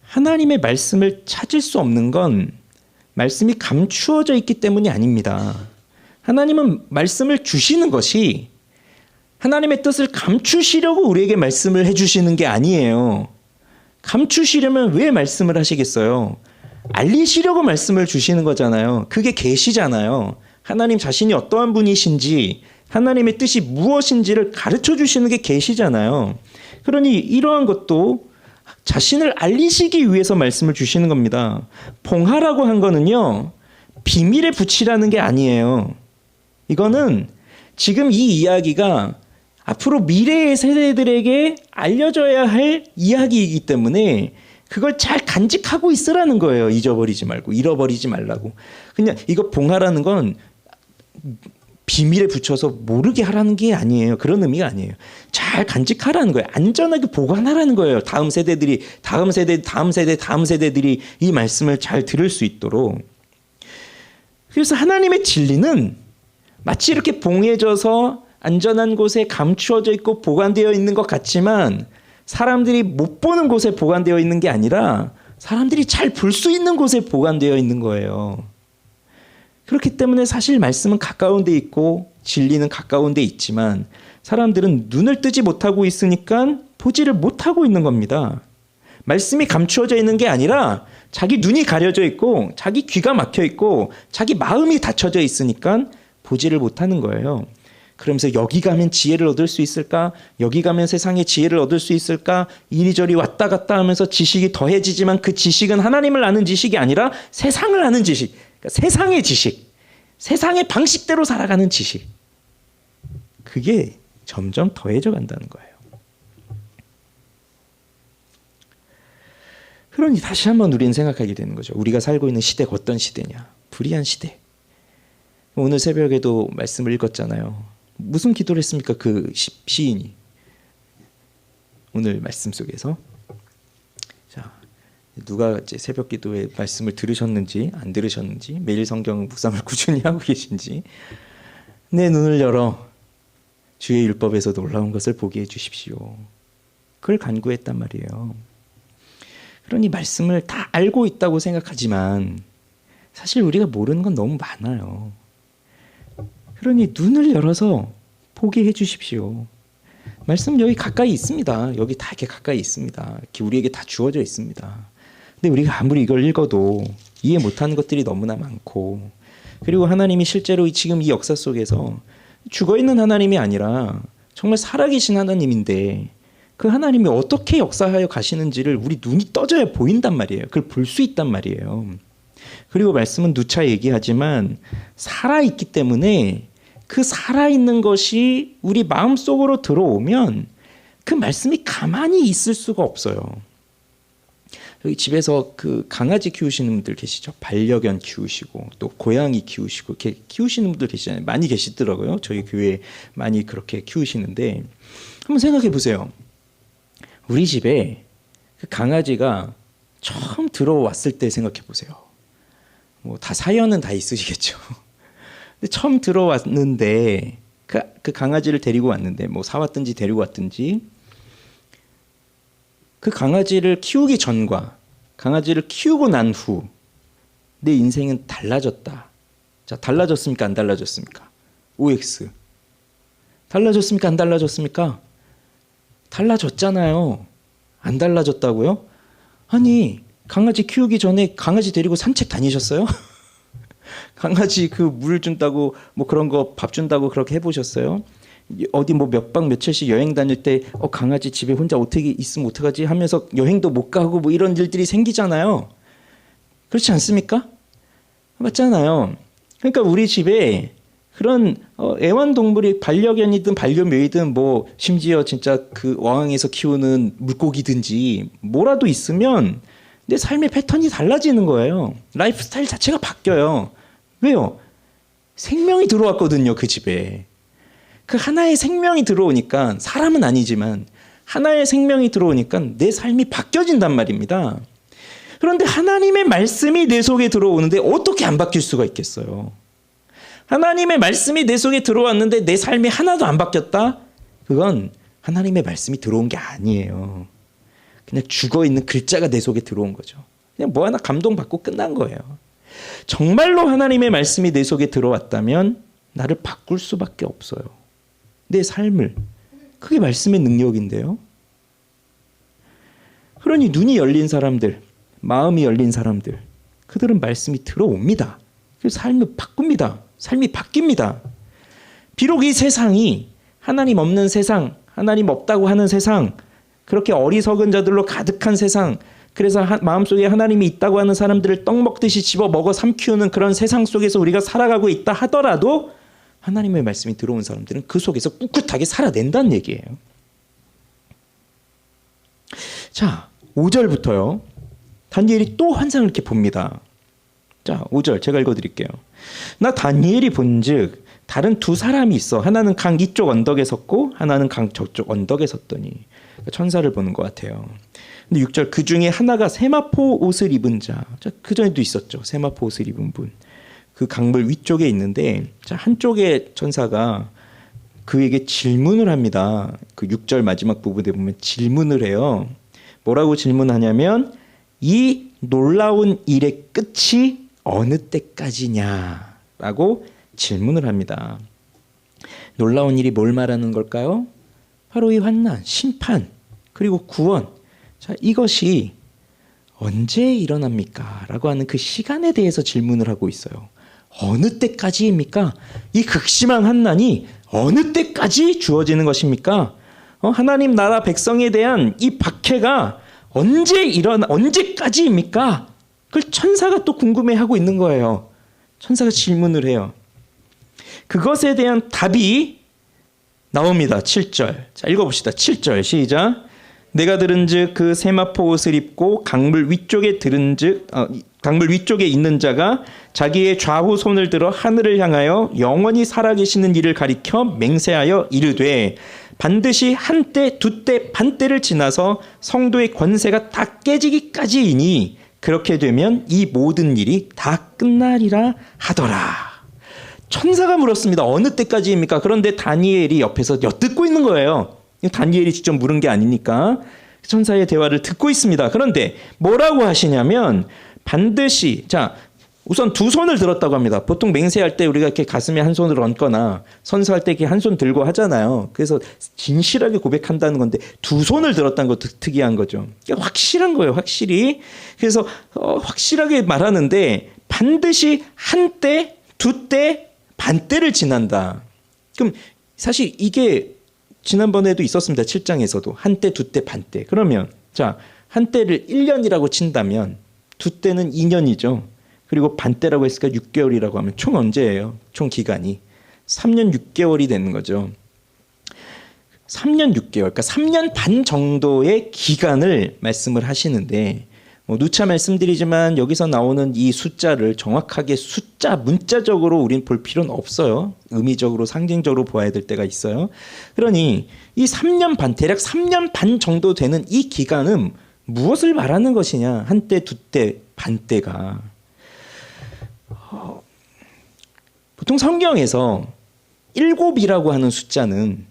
하나님의 말씀을 찾을 수 없는 건 말씀이 감추어져 있기 때문이 아닙니다. 하나님은 말씀을 주시는 것이 하나님의 뜻을 감추시려고 우리에게 말씀을 해주시는 게 아니에요. 감추시려면 왜 말씀을 하시겠어요? 알리시려고 말씀을 주시는 거잖아요. 그게 계시잖아요. 하나님 자신이 어떠한 분이신지 하나님의 뜻이 무엇인지를 가르쳐 주시는 게 계시잖아요. 그러니 이러한 것도 자신을 알리시기 위해서 말씀을 주시는 겁니다. 봉하라고 한 거는요, 비밀에 붙이라는 게 아니에요. 이거는 지금 이 이야기가 앞으로 미래의 세대들에게 알려져야 할 이야기이기 때문에 그걸 잘 간직하고 있으라는 거예요. 잊어버리지 말고, 잃어버리지 말라고. 그냥 이거 봉하라는 건 비밀에 붙여서 모르게 하라는 게 아니에요. 그런 의미가 아니에요. 잘 간직하라는 거예요. 안전하게 보관하라는 거예요. 다음 세대들이, 다음 세대들이 이 말씀을 잘 들을 수 있도록. 그래서 하나님의 진리는 마치 이렇게 봉해져서 안전한 곳에 감추어져 있고 보관되어 있는 것 같지만 사람들이 못 보는 곳에 보관되어 있는 게 아니라 사람들이 잘 볼 수 있는 곳에 보관되어 있는 거예요. 그렇기 때문에 사실 말씀은 가까운 데 있고 진리는 가까운 데 있지만 사람들은 눈을 뜨지 못하고 있으니까 보지를 못하고 있는 겁니다. 말씀이 감추어져 있는 게 아니라 자기 눈이 가려져 있고 자기 귀가 막혀 있고 자기 마음이 닫혀져 있으니까 보지를 못하는 거예요. 그러면서 여기 가면 지혜를 얻을 수 있을까? 여기 가면 세상의 지혜를 얻을 수 있을까? 이리저리 왔다 갔다 하면서 지식이 더해지지만 그 지식은 하나님을 아는 지식이 아니라 세상을 아는 지식. 그러니까 세상의 지식. 세상의 방식대로 살아가는 지식. 그게 점점 더해져 간다는 거예요. 그러니 다시 한번 우리는 생각하게 되는 거죠. 우리가 살고 있는 시대가 어떤 시대냐? 불의한 시대. 오늘 새벽에도 말씀을 읽었잖아요. 무슨 기도를 했습니까? 그 시인이. 오늘 말씀 속에서. 자, 누가 이제 새벽 기도의 말씀을 들으셨는지 안 들으셨는지 매일 성경 묵상을 꾸준히 하고 계신지 내 눈을 열어 주의 율법에서 놀라운 것을 보게 해주십시오. 그걸 간구했단 말이에요. 그러니 말씀을 다 알고 있다고 생각하지만 사실 우리가 모르는 건 너무 많아요. 그러니 눈을 열어서 보게 해주십시오. 말씀 여기 가까이 있습니다. 여기 다 이렇게 가까이 있습니다. 이렇게 우리에게 다 주어져 있습니다. 근데 우리가 아무리 이걸 읽어도 이해 못하는 것들이 너무나 많고 그리고 하나님이 실제로 지금 이 역사 속에서 죽어있는 하나님이 아니라 정말 살아계신 하나님인데 그 하나님이 어떻게 역사하여 가시는지를 우리 눈이 떠져야 보인단 말이에요. 그걸 볼 수 있단 말이에요. 그리고 말씀은 누차 얘기하지만 살아있기 때문에 그 살아있는 것이 우리 마음속으로 들어오면 그 말씀이 가만히 있을 수가 없어요. 여기 집에서 그 강아지 키우시는 분들 계시죠? 반려견 키우시고 또 고양이 키우시고 이렇게 키우시는 분들 계시잖아요. 많이 계시더라고요. 저희 교회에 많이 그렇게 키우시는데 한번 생각해 보세요. 우리 집에 그 강아지가 처음 들어왔을 때 생각해 보세요. 뭐 다 사연은 다 있으시겠죠. 근데 처음 들어왔는데 그 강아지를 데리고 왔는데 뭐 사왔든지 데리고 왔든지 그 강아지를 키우기 전과 강아지를 키우고 난 후 내 인생은 달라졌다. 자, 달라졌습니까? 안 달라졌습니까? OX. 달라졌습니까? 안 달라졌습니까? 달라졌잖아요. 안 달라졌다고요? 아니, 강아지 키우기 전에 강아지 데리고 산책 다니셨어요? 강아지 그 물 준다고 뭐 그런 거 밥 준다고 그렇게 해보셨어요? 어디 뭐 몇 박 며칠씩 여행 다닐 때 강아지 집에 혼자 어떻게 있으면 어떡하지 하면서 여행도 못 가고 뭐 이런 일들이 생기잖아요. 그렇지 않습니까? 맞잖아요. 그러니까 우리 집에 그런 애완동물이 반려견이든 반려묘이든 뭐 심지어 진짜 그 어항에서 키우는 물고기든지 뭐라도 있으면 내 삶의 패턴이 달라지는 거예요. 라이프 스타일 자체가 바뀌어요. 왜요? 생명이 들어왔거든요, 그 집에. 그 하나의 생명이 들어오니까, 사람은 아니지만 하나의 생명이 들어오니까 내 삶이 바뀌어진단 말입니다. 그런데 하나님의 말씀이 내 속에 들어오는데 어떻게 안 바뀔 수가 있겠어요? 하나님의 말씀이 내 속에 들어왔는데 내 삶이 하나도 안 바뀌었다? 그건 하나님의 말씀이 들어온 게 아니에요. 그냥 죽어있는 글자가 내 속에 들어온 거죠. 그냥 뭐 하나 감동받고 끝난 거예요. 정말로 하나님의 말씀이 내 속에 들어왔다면 나를 바꿀 수밖에 없어요. 내 삶을. 그게 말씀의 능력인데요. 그러니 눈이 열린 사람들, 마음이 열린 사람들, 그들은 말씀이 들어옵니다. 그래서 삶을 바꿉니다. 삶이 바뀝니다. 비록 이 세상이 하나님 없는 세상, 하나님 없다고 하는 세상, 그렇게 어리석은 자들로 가득한 세상, 그래서 마음속에 하나님이 있다고 하는 사람들을 떡 먹듯이 집어먹어 삼키우는 그런 세상 속에서 우리가 살아가고 있다 하더라도 하나님의 말씀이 들어온 사람들은 그 속에서 꿋꿋하게 살아낸다는 얘기예요. 자, 5절부터요. 다니엘이 또 환상을 이렇게 봅니다. 자, 5절 제가 읽어드릴게요. 나 다니엘이 본즉 다른 두 사람이 있어. 하나는 강 이쪽 언덕에 섰고 하나는 강 저쪽 언덕에 섰더니. 천사를 보는 것 같아요. 근데 6절 그 중에 하나가 세마포 옷을 입은 자. 그 전에도 있었죠. 세마포 옷을 입은 분. 그 강물 위쪽에 있는데 자, 한쪽의 천사가 그에게 질문을 합니다. 그 6절 마지막 부분에 보면 질문을 해요. 뭐라고 질문하냐면 이 놀라운 일의 끝이 어느 때까지냐라고 질문을 합니다. 놀라운 일이 뭘 말하는 걸까요? 바로 이 환난, 심판, 그리고 구원. 자, 이것이 언제 일어납니까? 라고 하는 그 시간에 대해서 질문을 하고 있어요. 어느 때까지입니까? 이 극심한 환난이 어느 때까지 주어지는 것입니까? 하나님 나라 백성에 대한 이 박해가 언제까지입니까? 그걸 천사가 또 궁금해하고 있는 거예요. 천사가 질문을 해요. 그것에 대한 답이 나옵니다. 7절. 자, 읽어봅시다. 7절 시작. 내가 들은즉 그 세마포 옷을 입고 강물 위쪽에 강물 위쪽에 있는 자가 자기의 좌우 손을 들어 하늘을 향하여 영원히 살아계시는 이를 가리켜 맹세하여 이르되 반드시 한때 두때 반때를 지나서 성도의 권세가 다 깨지기까지이니 그렇게 되면 이 모든 일이 다 끝나리라 하더라. 천사가 물었습니다. 어느 때까지입니까? 그런데 다니엘이 옆에서 엿듣고 있는 거예요. 다니엘이 직접 물은 게 아니니까 천사의 대화를 듣고 있습니다. 그런데 뭐라고 하시냐면 반드시, 자, 우선 두 손을 들었다고 합니다. 보통 맹세할 때 우리가 이렇게 가슴에 한 손을 얹거나 선서할 때 이렇게 한 손 들고 하잖아요. 그래서 진실하게 고백한다는 건데 두 손을 들었다는 것도 특이한 거죠. 그러니까 확실한 거예요, 확실히. 그래서 확실하게 말하는데 반드시 한때, 두때, 반때를 지난다. 그럼 사실 이게 지난번에도 있었습니다. 7장에서도 한때, 두때, 반때. 그러면 자, 한때를 1년이라고 친다면 두때는 2년이죠. 그리고 반때라고 했으니까 6개월이라고 하면 총 언제예요? 총 기간이 3년 6개월이 되는 거죠. 3년 6개월, 그러니까 3년 반 정도의 기간을 말씀을 하시는데 누차 말씀드리지만 여기서 나오는 이 숫자를 정확하게 숫자 문자적으로 우린 볼 필요는 없어요. 의미적으로 상징적으로 보아야 될 때가 있어요. 그러니 이 3년 반, 대략 3년 반 정도 되는 이 기간은 무엇을 말하는 것이냐? 한때, 두때, 반때가 보통 성경에서 7이라고 하는 숫자는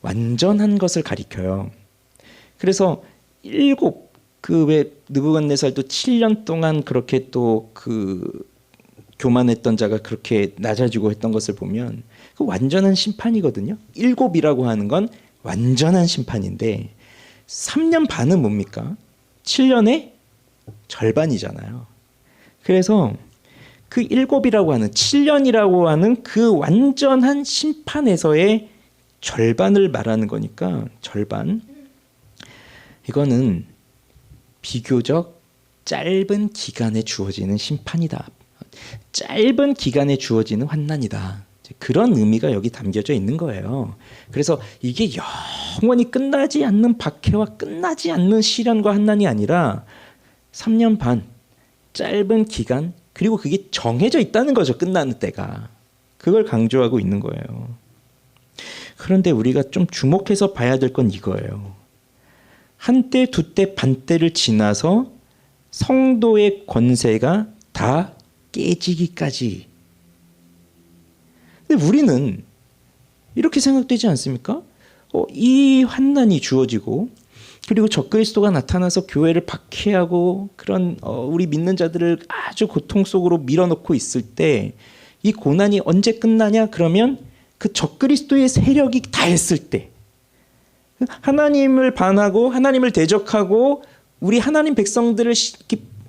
완전한 것을 가리켜요. 그래서 7, 그 왜 느부갓네살도 7년 동안 그렇게 또 그 교만했던 자가 그렇게 낮아지고 했던 것을 보면 그 완전한 심판이거든요. 7이라고 하는 건 완전한 심판인데 3년 반은 뭡니까? 7년의 절반이잖아요. 그래서 그 7이라고 하는 7년이라고 하는 그 완전한 심판에서의 절반을 말하는 거니까 절반. 이거는 비교적 짧은 기간에 주어지는 심판이다. 짧은 기간에 주어지는 환난이다. 그런 의미가 여기 담겨져 있는 거예요. 그래서 이게 영원히 끝나지 않는 박해와 끝나지 않는 시련과 환난이 아니라 3년 반, 짧은 기간, 그리고 그게 정해져 있다는 거죠. 끝나는 때가. 그걸 강조하고 있는 거예요. 그런데 우리가 좀 주목해서 봐야 될 건 이거예요. 한때, 두때, 반때를 지나서 성도의 권세가 다 깨지기까지. 근데 우리는 이렇게 생각되지 않습니까? 이 환난이 주어지고 그리고 적그리스도가 나타나서 교회를 박해하고 그런 우리 믿는 자들을 아주 고통 속으로 밀어넣고 있을 때 이 고난이 언제 끝나냐? 그러면 그 적그리스도의 세력이 다 했을 때, 하나님을 반하고 하나님을 대적하고 우리 하나님 백성들을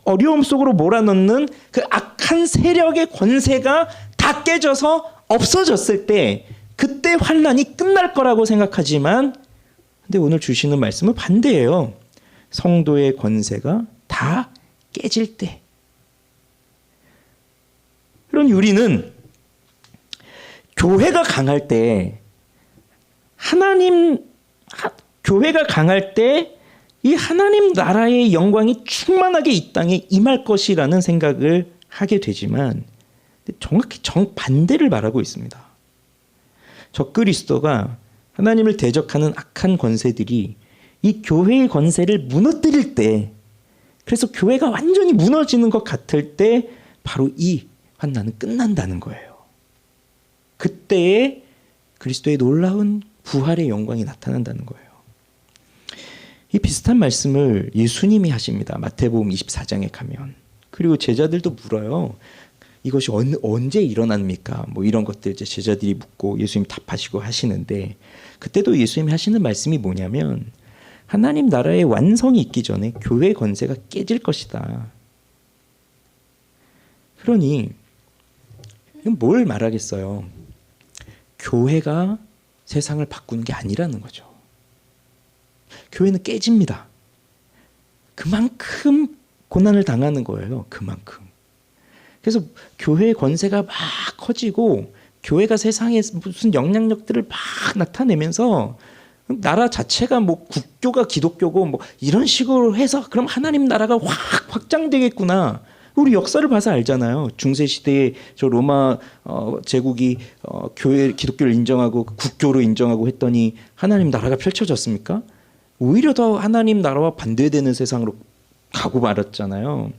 어려움 속으로 몰아넣는 그 악한 세력의 권세가 다 깨져서 없어졌을 때, 그때 환난이 끝날 거라고 생각하지만, 근데 오늘 주시는 말씀은 반대예요. 성도의 권세가 다 깨질 때. 그러니 우리는 교회가 강할 때, 교회가 강할 때 이 하나님 나라의 영광이 충만하게 이 땅에 임할 것이라는 생각을 하게 되지만 정확히 정반대를 말하고 있습니다. 적그리스도가 하나님을 대적하는 악한 권세들이 이 교회의 권세를 무너뜨릴 때, 그래서 교회가 완전히 무너지는 것 같을 때 바로 이 환난은 끝난다는 거예요. 그때에 그리스도의 놀라운 부활의 영광이 나타난다는 거예요. 이 비슷한 말씀을 예수님이 하십니다. 마태복음 24장에 가면. 그리고 제자들도 물어요. 이것이 언제 일어납니까? 뭐 이런 것들 이제 제자들이 묻고 예수님 답하시고 하시는데, 그때도 예수님이 하시는 말씀이 뭐냐면 하나님 나라의 완성이 있기 전에 교회 권세가 깨질 것이다. 그러니 뭘 말하겠어요? 교회가 세상을 바꾸는 게 아니라는 거죠. 교회는 깨집니다. 그만큼 고난을 당하는 거예요. 그만큼. 그래서 교회의 권세가 막 커지고 교회가 세상에 무슨 영향력들을 막 나타내면서 나라 자체가 뭐 국교가 기독교고 뭐 이런 식으로 해서 그럼 하나님 나라가 확 확장되겠구나. 우리 역사를 봐서 알잖아요. 중세 시대에 저 로마 제국이 교회 기독교를 인정하고 국교로 인정하고 했더니 하나님 나라가 펼쳐졌습니까? 오히려 더 하나님 나라와 반대되는 세상으로 가고 말았잖아요.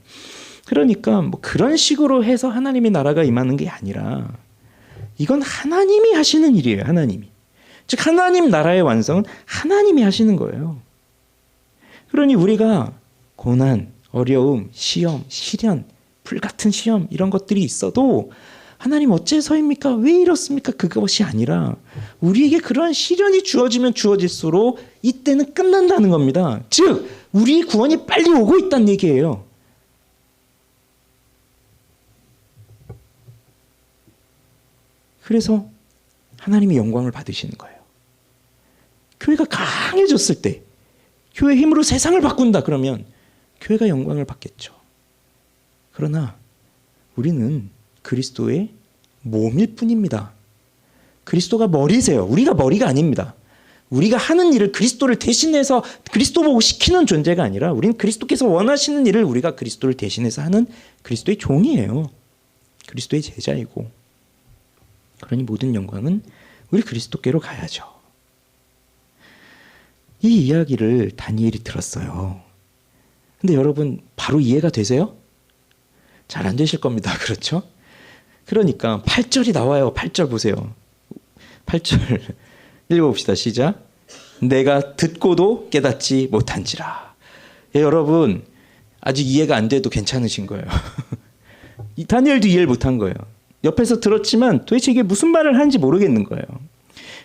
그러니까 뭐 그런 식으로 해서 하나님의 나라가 임하는 게 아니라 이건 하나님이 하시는 일이에요. 하나님이. 즉 하나님 나라의 완성은 하나님이 하시는 거예요. 그러니 우리가 고난, 어려움, 시험, 시련, 불같은 시험 이런 것들이 있어도 하나님 어째서입니까? 왜 이렇습니까? 그것이 아니라 우리에게 그런 시련이 주어지면 주어질수록 이때는 끝난다는 겁니다. 즉 우리 구원이 빨리 오고 있다는 얘기예요. 그래서 하나님이 영광을 받으시는 거예요. 교회가 강해졌을 때, 교회 힘으로 세상을 바꾼다 그러면 교회가 영광을 받겠죠. 그러나 우리는 그리스도의 몸일 뿐입니다. 그리스도가 머리세요. 우리가 머리가 아닙니다. 우리가 하는 일을 그리스도를 대신해서 그리스도 보고 시키는 존재가 아니라 우리는 그리스도께서 원하시는 일을 우리가 그리스도를 대신해서 하는 그리스도의 종이에요. 그리스도의 제자이고. 그러니 모든 영광은 우리 그리스도께로 가야죠. 이 이야기를 다니엘이 들었어요. 근데 여러분 바로 이해가 되세요? 잘 안 되실 겁니다. 그렇죠? 그러니까 8절이 나와요. 8절 보세요. 8절 읽어봅시다. 시작. 내가 듣고도 깨닫지 못한지라. 예, 여러분 아직 이해가 안 돼도 괜찮으신 거예요. 이 다니엘도 이해를 못한 거예요. 옆에서 들었지만 도대체 이게 무슨 말을 하는지 모르겠는 거예요.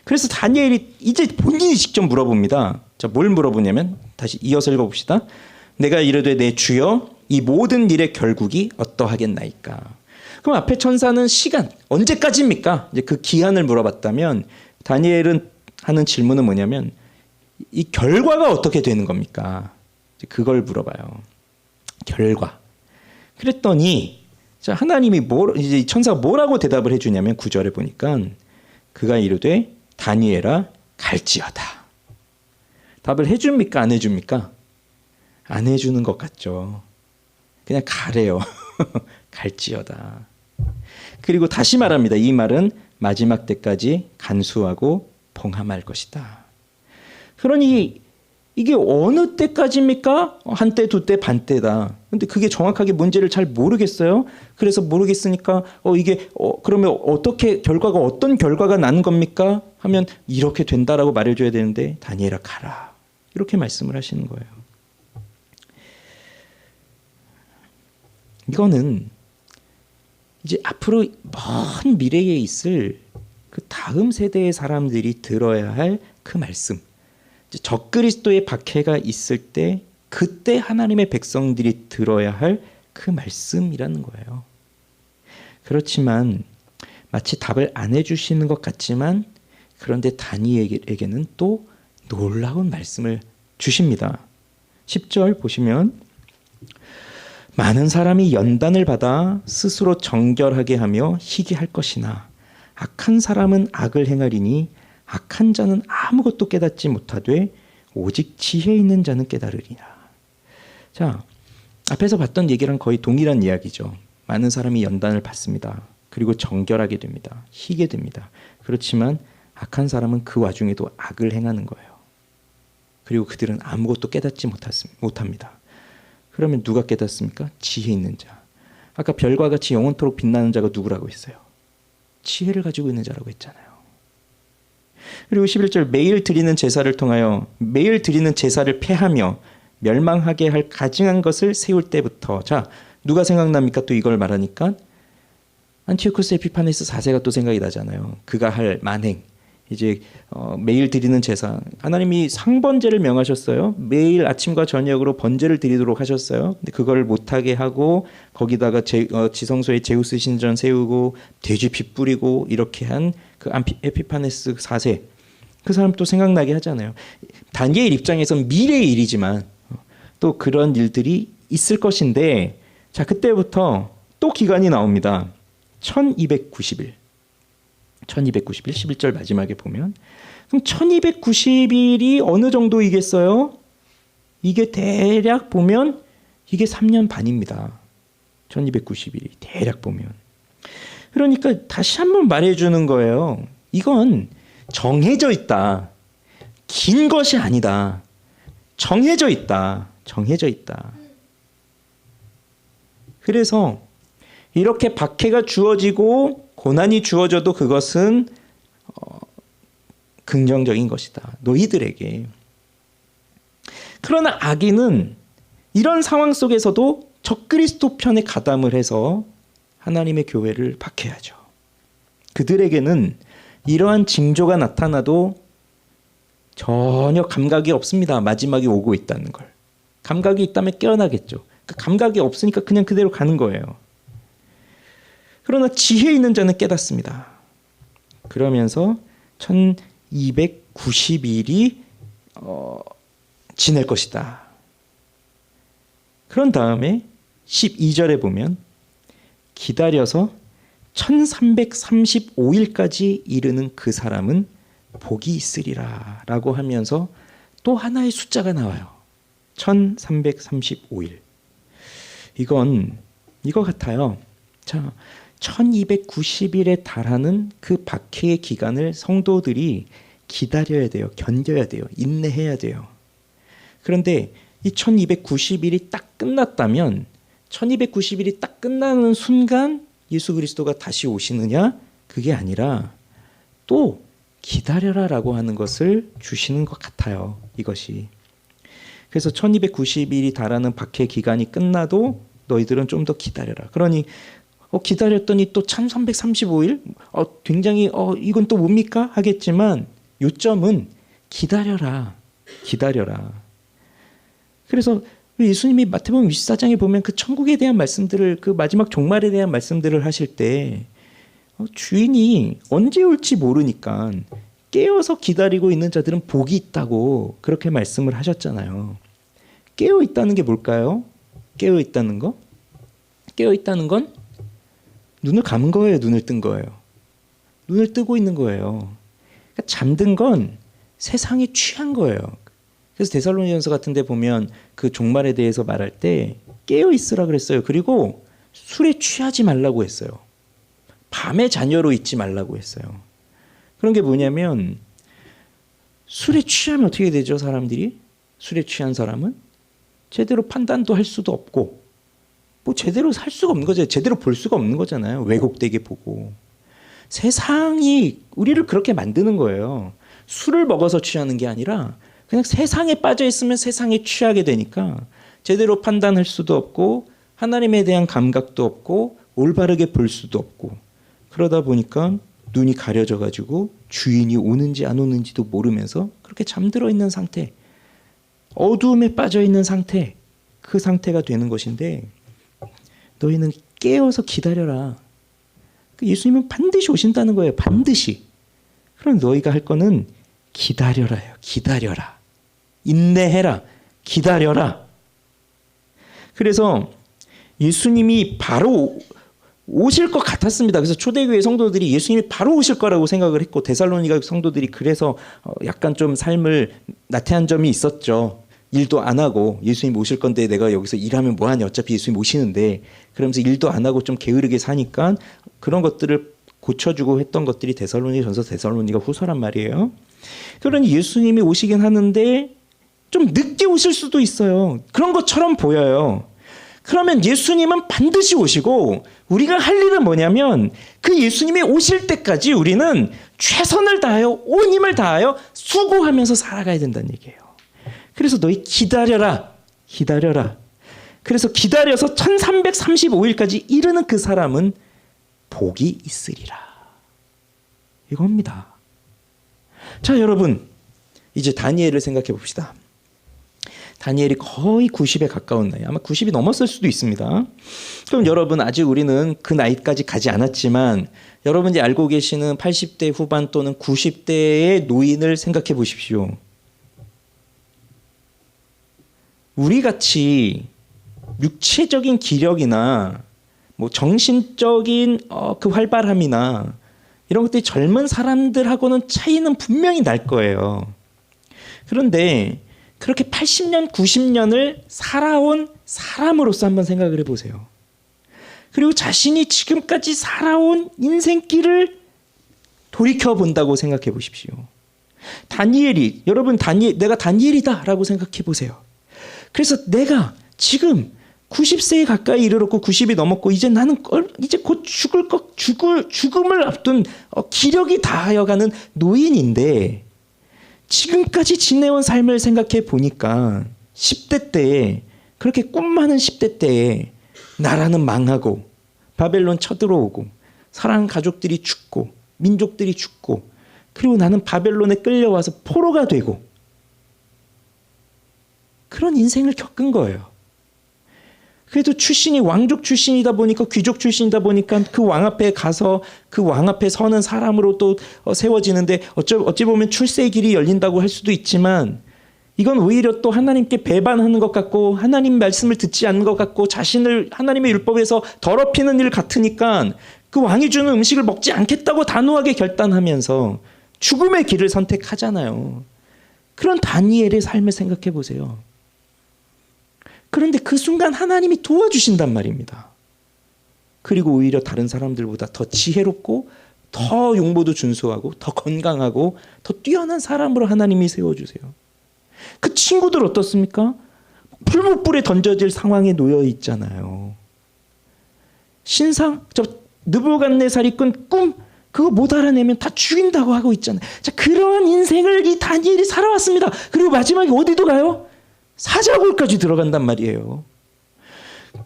그래서 다니엘이 이제 본인이 직접 물어봅니다. 자, 뭘 물어보냐면 다시 이어서 읽어봅시다. 내가 이르되 내 주여 이 모든 일의 결국이 어떠하겠나이까. 그럼 앞에 천사는 시간 언제까지입니까? 이제 그 기한을 물어봤다면 다니엘은 하는 질문은 뭐냐면 이 결과가 어떻게 되는 겁니까? 그걸 물어봐요. 결과. 그랬더니 자, 하나님이 이제 천사가 뭐라고 대답을 해주냐면 9절에 보니까 그가 이르되 다니엘아 갈지어다. 답을 해줍니까? 안 해줍니까? 안 해주는 것 같죠. 그냥 가래요. 갈지어다. 그리고 다시 말합니다. 이 말은 마지막 때까지 간수하고 봉함할 것이다. 그러니 이게 어느 때까지입니까? 한때, 두때, 반때다. 근데 그게 정확하게 뭔지를 잘 모르겠어요. 그래서 모르겠으니까 이게 그러면 어떻게 어떤 결과가 나는 겁니까? 하면 이렇게 된다라고 말해줘야 되는데 다니엘아 가라. 이렇게 말씀을 하시는 거예요. 이거는 이제 앞으로 먼 미래에 있을 그 다음 세대의 사람들이 들어야 할 그 말씀. 적그리스도의 박해가 있을 때 그때 하나님의 백성들이 들어야 할 그 말씀이라는 거예요. 그렇지만 마치 답을 안 해주시는 것 같지만 그런데 다니엘에게는 또 놀라운 말씀을 주십니다. 10절 보시면 많은 사람이 연단을 받아 스스로 정결하게 하며 희귀할 것이나 악한 사람은 악을 행하리니 악한 자는 아무것도 깨닫지 못하되 오직 지혜 있는 자는 깨달으리라. 자, 앞에서 봤던 얘기랑 거의 동일한 이야기죠. 많은 사람이 연단을 받습니다. 그리고 정결하게 됩니다. 희게 됩니다. 그렇지만 악한 사람은 그 와중에도 악을 행하는 거예요. 그리고 그들은 아무것도 깨닫지 못합니다. 그러면 누가 깨닫습니까? 지혜 있는 자. 아까 별과 같이 영원토록 빛나는 자가 누구라고 했어요? 지혜를 가지고 있는 자라고 했잖아요. 그리고 11절 매일 드리는 제사를 통하여 매일 드리는 제사를 폐하며 멸망하게 할 가증한 것을 세울 때부터. 자, 누가 생각납니까? 또 이걸 말하니까 안티오쿠스 에피파네스 4세가 또 생각이 나잖아요. 그가 할 만행. 이제 매일 드리는 제사. 하나님이 상번제를 명하셨어요. 매일 아침과 저녁으로 번제를 드리도록 하셨어요. 근데 그걸 못하게 하고 거기다가 지성소에 제우스 신전 세우고 돼지 피 뿌리고 이렇게 한 그 에피파네스 4세. 그 사람 또 생각나게 하잖아요. 다니엘 입장에서는 미래의 일이지만 또 그런 일들이 있을 것인데 자, 그때부터 또 기간이 나옵니다. 1290일. 1290일 11절 마지막에 보면 그럼 1290일이 어느 정도이겠어요? 이게 대략 보면 이게 3년 반입니다. 1290일이 대략 보면. 그러니까 다시 한번 말해주는 거예요. 이건 정해져 있다. 긴 것이 아니다. 정해져 있다. 정해져 있다. 그래서 이렇게 박해가 주어지고 고난이 주어져도 그것은 긍정적인 것이다. 너희들에게. 그러나 악인은 이런 상황 속에서도 적그리스도 편에 가담을 해서 하나님의 교회를 박해하죠. 그들에게는 이러한 징조가 나타나도 전혀 감각이 없습니다. 마지막이 오고 있다는 걸. 감각이 있다면 깨어나겠죠. 감각이 없으니까 그냥 그대로 가는 거예요. 그러나 지혜 있는 자는 깨닫습니다. 그러면서 1290일이 지낼 것이다. 그런 다음에 12절에 보면 기다려서 1335일까지 이르는 그 사람은 복이 있으리라 라고 하면서 또 하나의 숫자가 나와요. 1335일. 이건 이거 같아요. 자, 1290일에 달하는 그 박해의 기간을 성도들이 기다려야 돼요. 견뎌야 돼요. 인내해야 돼요. 그런데 이 1290일이 딱 끝났다면 1290일이 딱 끝나는 순간 예수 그리스도가 다시 오시느냐? 그게 아니라 또 기다려라라고 하는 것을 주시는 것 같아요. 이것이. 그래서 1290일이 달하는 박해 기간이 끝나도 너희들은 좀 더 기다려라. 그러니 기다렸더니 또 1335일? 굉장히 이건 또 뭡니까? 하겠지만 요점은 기다려라. 기다려라. 그래서 예수님이 마태복음 24장에 보면 그 천국에 대한 말씀들을 그 마지막 종말에 대한 말씀들을 하실 때 주인이 언제 올지 모르니까 깨어서 기다리고 있는 자들은 복이 있다고 그렇게 말씀을 하셨잖아요. 깨어 있다는 게 뭘까요? 깨어 있다는 거? 깨어 있다는 건 눈을 감은 거예요, 눈을 뜬 거예요. 눈을 뜨고 있는 거예요. 그러니까 잠든 건 세상에 취한 거예요. 그래서 데살로니전서 같은 데 보면 그 종말에 대해서 말할 때 깨어 있으라 그랬어요. 그리고 술에 취하지 말라고 했어요. 밤에 자녀로 있지 말라고 했어요. 그런 게 뭐냐면 술에 취하면 어떻게 되죠, 사람들이? 술에 취한 사람은 제대로 판단도 할 수도 없고 뭐 제대로 살 수가 없는 거죠. 제대로 볼 수가 없는 거잖아요. 왜곡되게 보고. 세상이 우리를 그렇게 만드는 거예요. 술을 먹어서 취하는 게 아니라 그냥 세상에 빠져 있으면 세상에 취하게 되니까 제대로 판단할 수도 없고 하나님에 대한 감각도 없고 올바르게 볼 수도 없고 그러다 보니까 눈이 가려져 가지고 주인이 오는지 안 오는지도 모르면서 그렇게 잠들어 있는 상태, 어두움에 빠져 있는 상태, 그 상태가 되는 것인데 너희는 깨어서 기다려라. 예수님은 반드시 오신다는 거예요. 반드시. 그럼 너희가 할 거는 기다려라요. 기다려라. 인내해라. 기다려라. 그래서 예수님이 바로 오실 것 같았습니다. 그래서 초대교회 성도들이 예수님이 바로 오실 거라고 생각을 했고 데살로니가 성도들이 그래서 약간 좀 삶을 나태한 점이 있었죠. 일도 안 하고 예수님 오실 건데 내가 여기서 일하면 뭐하냐 어차피 예수님 오시는데 그러면서 일도 안 하고 좀 게으르게 사니까 그런 것들을 고쳐주고 했던 것들이 데살로니가전서 데살로니가 후서란 말이에요. 그러니 예수님이 오시긴 하는데 좀 늦게 오실 수도 있어요. 그런 것처럼 보여요. 그러면 예수님은 반드시 오시고 우리가 할 일은 뭐냐면 그 예수님이 오실 때까지 우리는 최선을 다하여 온 힘을 다하여 수고하면서 살아가야 된다는 얘기예요. 그래서 너희 기다려라. 기다려라. 그래서 기다려서 1335일까지 이르는 그 사람은 복이 있으리라. 이겁니다. 자, 여러분 이제 다니엘을 생각해 봅시다. 다니엘이 거의 90에 가까운 나이, 아마 90이 넘었을 수도 있습니다. 그럼 여러분 아직 우리는 그 나이까지 가지 않았지만 여러분이 알고 계시는 80대 후반 또는 90대의 노인을 생각해 보십시오. 우리같이 육체적인 기력이나 뭐 정신적인 그 활발함이나 이런 것들이 젊은 사람들하고는 차이는 분명히 날 거예요. 그런데 그렇게 80년, 90년을 살아온 사람으로서 한번 생각을 해보세요. 그리고 자신이 지금까지 살아온 인생길을 돌이켜본다고 생각해 보십시오. 다니엘이, 여러분 내가 다니엘이다라고 생각해 보세요. 그래서 내가 지금 90세에 가까이 이르렀고 90이 넘었고 이제 나는 이제 곧 죽음을 앞둔 기력이 다하여가는 노인인데 지금까지 지내온 삶을 생각해 보니까 10대 때에 그렇게 꿈 많은 10대 때에 나라는 망하고 바벨론 쳐들어오고 사랑하는 가족들이 죽고 민족들이 죽고 그리고 나는 바벨론에 끌려와서 포로가 되고 그런 인생을 겪은 거예요. 그래도 출신이 왕족 출신이다 보니까 귀족 출신이다 보니까 그 왕 앞에 가서 그 왕 앞에 서는 사람으로 또 세워지는데 어찌 보면 출세의 길이 열린다고 할 수도 있지만 이건 오히려 또 하나님께 배반하는 것 같고 하나님 말씀을 듣지 않는 것 같고 자신을 하나님의 율법에서 더럽히는 일 같으니까 그 왕이 주는 음식을 먹지 않겠다고 단호하게 결단하면서 죽음의 길을 선택하잖아요. 그런 다니엘의 삶을 생각해 보세요. 그런데 그 순간 하나님이 도와주신단 말입니다. 그리고 오히려 다른 사람들보다 더 지혜롭고 더 용모도 준수하고 더 건강하고 더 뛰어난 사람으로 하나님이 세워주세요. 그 친구들 어떻습니까? 풀무불에 던져질 상황에 놓여 있잖아요. 신상, 느부갓네살이 꾼 꿈 그거 못 알아내면 다 죽인다고 하고 있잖아요. 자, 그러한 인생을 이 다니엘이 살아왔습니다. 그리고 마지막에 어디도 가요? 사자굴까지 들어간단 말이에요.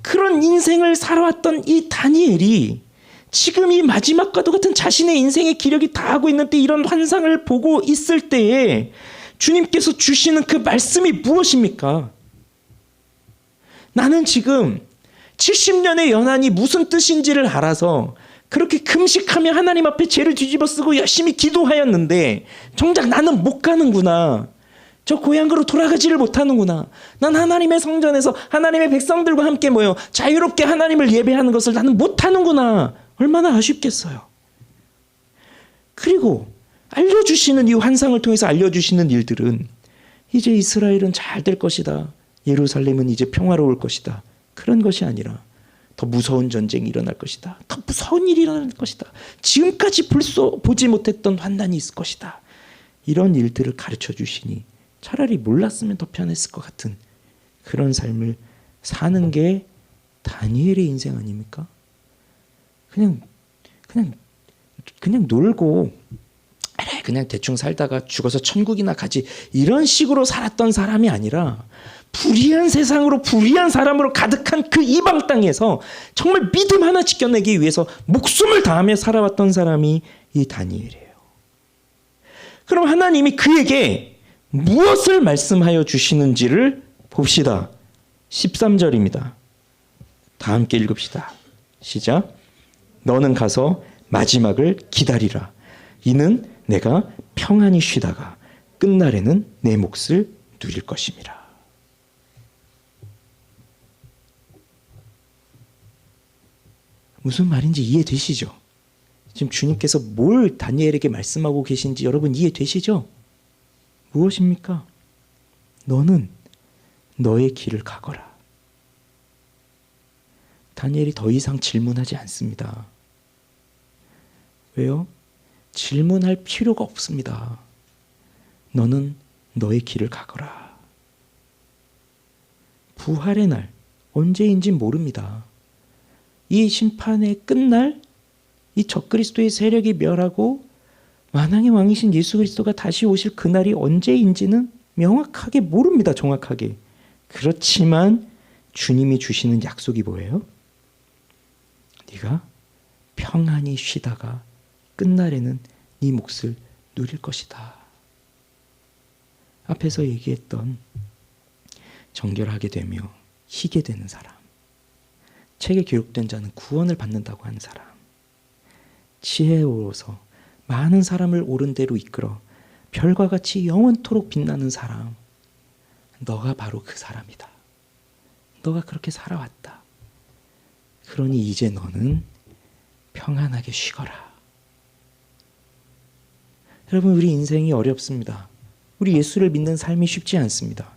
그런 인생을 살아왔던 이 다니엘이 지금 이 마지막과도 같은 자신의 인생의 기력이 다하고 있는 때 이런 환상을 보고 있을 때에 주님께서 주시는 그 말씀이 무엇입니까? 나는 지금 70년의 연한이 무슨 뜻인지를 알아서 그렇게 금식하며 하나님 앞에 죄를 뒤집어 쓰고 열심히 기도하였는데 정작 나는 못 가는구나. 저 고향으로 돌아가지를 못하는구나. 난 하나님의 성전에서 하나님의 백성들과 함께 모여 자유롭게 하나님을 예배하는 것을 나는 못하는구나. 얼마나 아쉽겠어요. 그리고 알려주시는 이 환상을 통해서 알려주시는 일들은 이제 이스라엘은 잘 될 것이다. 예루살렘은 이제 평화로울 것이다. 그런 것이 아니라 더 무서운 전쟁이 일어날 것이다. 더 무서운 일이 일어날 것이다. 지금까지 보지 못했던 환난이 있을 것이다. 이런 일들을 가르쳐 주시니 차라리 몰랐으면 더 편했을 것 같은 그런 삶을 사는 게 다니엘의 인생 아닙니까? 그냥 놀고 그냥 대충 살다가 죽어서 천국이나 가지 이런 식으로 살았던 사람이 아니라 불의한 세상으로 불의한 사람으로 가득한 그 이방 땅에서 정말 믿음 하나 지켜내기 위해서 목숨을 다하며 살아왔던 사람이 이 다니엘이에요. 그럼 하나님이 그에게 무엇을 말씀하여 주시는지를 봅시다. 13절입니다. 다 함께 읽읍시다. 시작. 너는 가서 마지막을 기다리라. 이는 내가 평안히 쉬다가 끝날에는 내 몫을 누릴 것임이라. 무슨 말인지 이해되시죠? 지금 주님께서 뭘 다니엘에게 말씀하고 계신지 여러분 이해되시죠? 무엇입니까? 너는 너의 길을 가거라. 다니엘이 더 이상 질문하지 않습니다. 왜요? 질문할 필요가 없습니다. 너는 너의 길을 가거라. 부활의 날 언제인지 모릅니다. 이 심판의 끝날 이 적그리스도의 세력이 멸하고 만왕의 왕이신 예수 그리스도가 다시 오실 그날이 언제인지는 명확하게 모릅니다. 정확하게. 그렇지만 주님이 주시는 약속이 뭐예요? 네가 평안히 쉬다가 끝날에는 네 몫을 누릴 것이다. 앞에서 얘기했던 정결하게 되며 희게 되는 사람, 책에 기록된 자는 구원을 받는다고 한 사람, 지혜로워서 많은 사람을 옳은 대로 이끌어 별과 같이 영원토록 빛나는 사람, 너가 바로 그 사람이다. 너가 그렇게 살아왔다. 그러니 이제 너는 평안하게 쉬거라. 여러분, 우리 인생이 어렵습니다. 우리 예수를 믿는 삶이 쉽지 않습니다.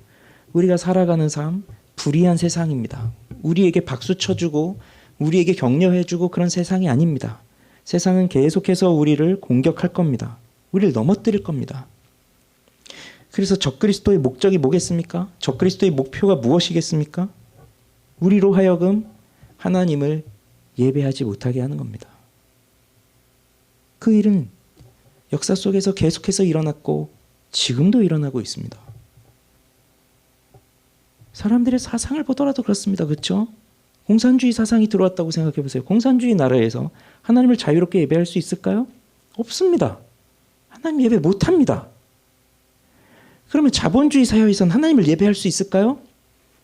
우리가 살아가는 삶, 불의한 세상입니다. 우리에게 박수 쳐주고 우리에게 격려해주고 그런 세상이 아닙니다. 세상은 계속해서 우리를 공격할 겁니다. 우리를 넘어뜨릴 겁니다. 그래서 적그리스도의 목적이 뭐겠습니까? 적그리스도의 목표가 무엇이겠습니까? 우리로 하여금 하나님을 예배하지 못하게 하는 겁니다. 그 일은 역사 속에서 계속해서 일어났고 지금도 일어나고 있습니다. 사람들의 사상을 보더라도 그렇습니다. 그렇죠? 공산주의 사상이 들어왔다고 생각해 보세요. 공산주의 나라에서 하나님을 자유롭게 예배할 수 있을까요? 없습니다. 하나님 예배 못합니다. 그러면 자본주의 사회에서는 하나님을 예배할 수 있을까요?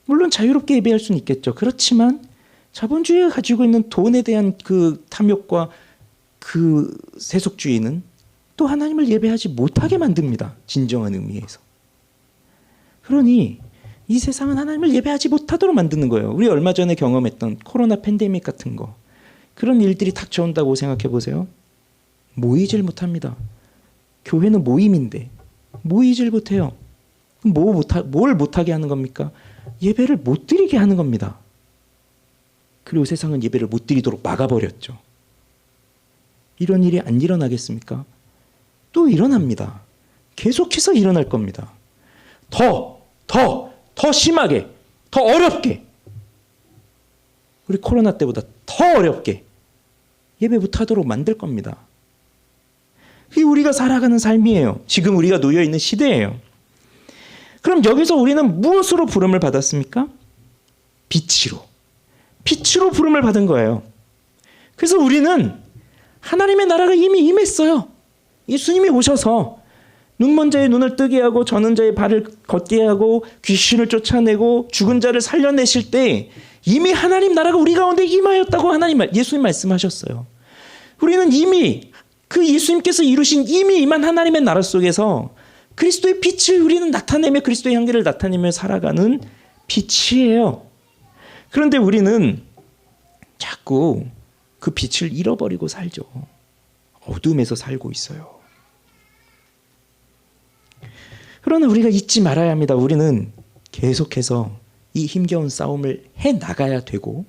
물론 자유롭게 예배할 수는 있겠죠. 그렇지만 자본주의가 가지고 있는 돈에 대한 그 탐욕과 그 세속주의는 또 하나님을 예배하지 못하게 만듭니다. 진정한 의미에서. 그러니 이 세상은 하나님을 예배하지 못하도록 만드는 거예요. 우리 얼마 전에 경험했던 코로나 팬데믹 같은 거, 그런 일들이 닥쳐온다고 생각해 보세요. 모이질 못합니다. 교회는 모임인데 모이질 못해요. 뭘 못하게 하는 겁니까? 예배를 못 드리게 하는 겁니다. 그리고 세상은 예배를 못 드리도록 막아버렸죠. 이런 일이 안 일어나겠습니까? 또 일어납니다. 계속해서 일어날 겁니다. 더 심하게, 더 어렵게, 우리 코로나 때보다 더 어렵게 예배 못하도록 만들 겁니다. 그게 우리가 살아가는 삶이에요. 지금 우리가 놓여있는 시대예요. 그럼 여기서 우리는 무엇으로 부름을 받았습니까? 빛으로 부름을 받은 거예요. 그래서 우리는 하나님의 나라가 이미 임했어요. 예수님이 오셔서 눈먼 자의 눈을 뜨게 하고 저는 자의 발을 걷게 하고 귀신을 쫓아내고 죽은 자를 살려내실 때 이미 하나님 나라가 우리 가운데 임하였다고 예수님 말씀하셨어요. 우리는 이미 그 예수님께서 이루신 이미 임한 하나님의 나라 속에서 그리스도의 빛을 우리는 나타내며 그리스도의 향기를 나타내며 살아가는 빛이에요. 그런데 우리는 자꾸 그 빛을 잃어버리고 살죠. 어둠에서 살고 있어요. 그러나 우리가 잊지 말아야 합니다. 우리는 계속해서 이 힘겨운 싸움을 해나가야 되고,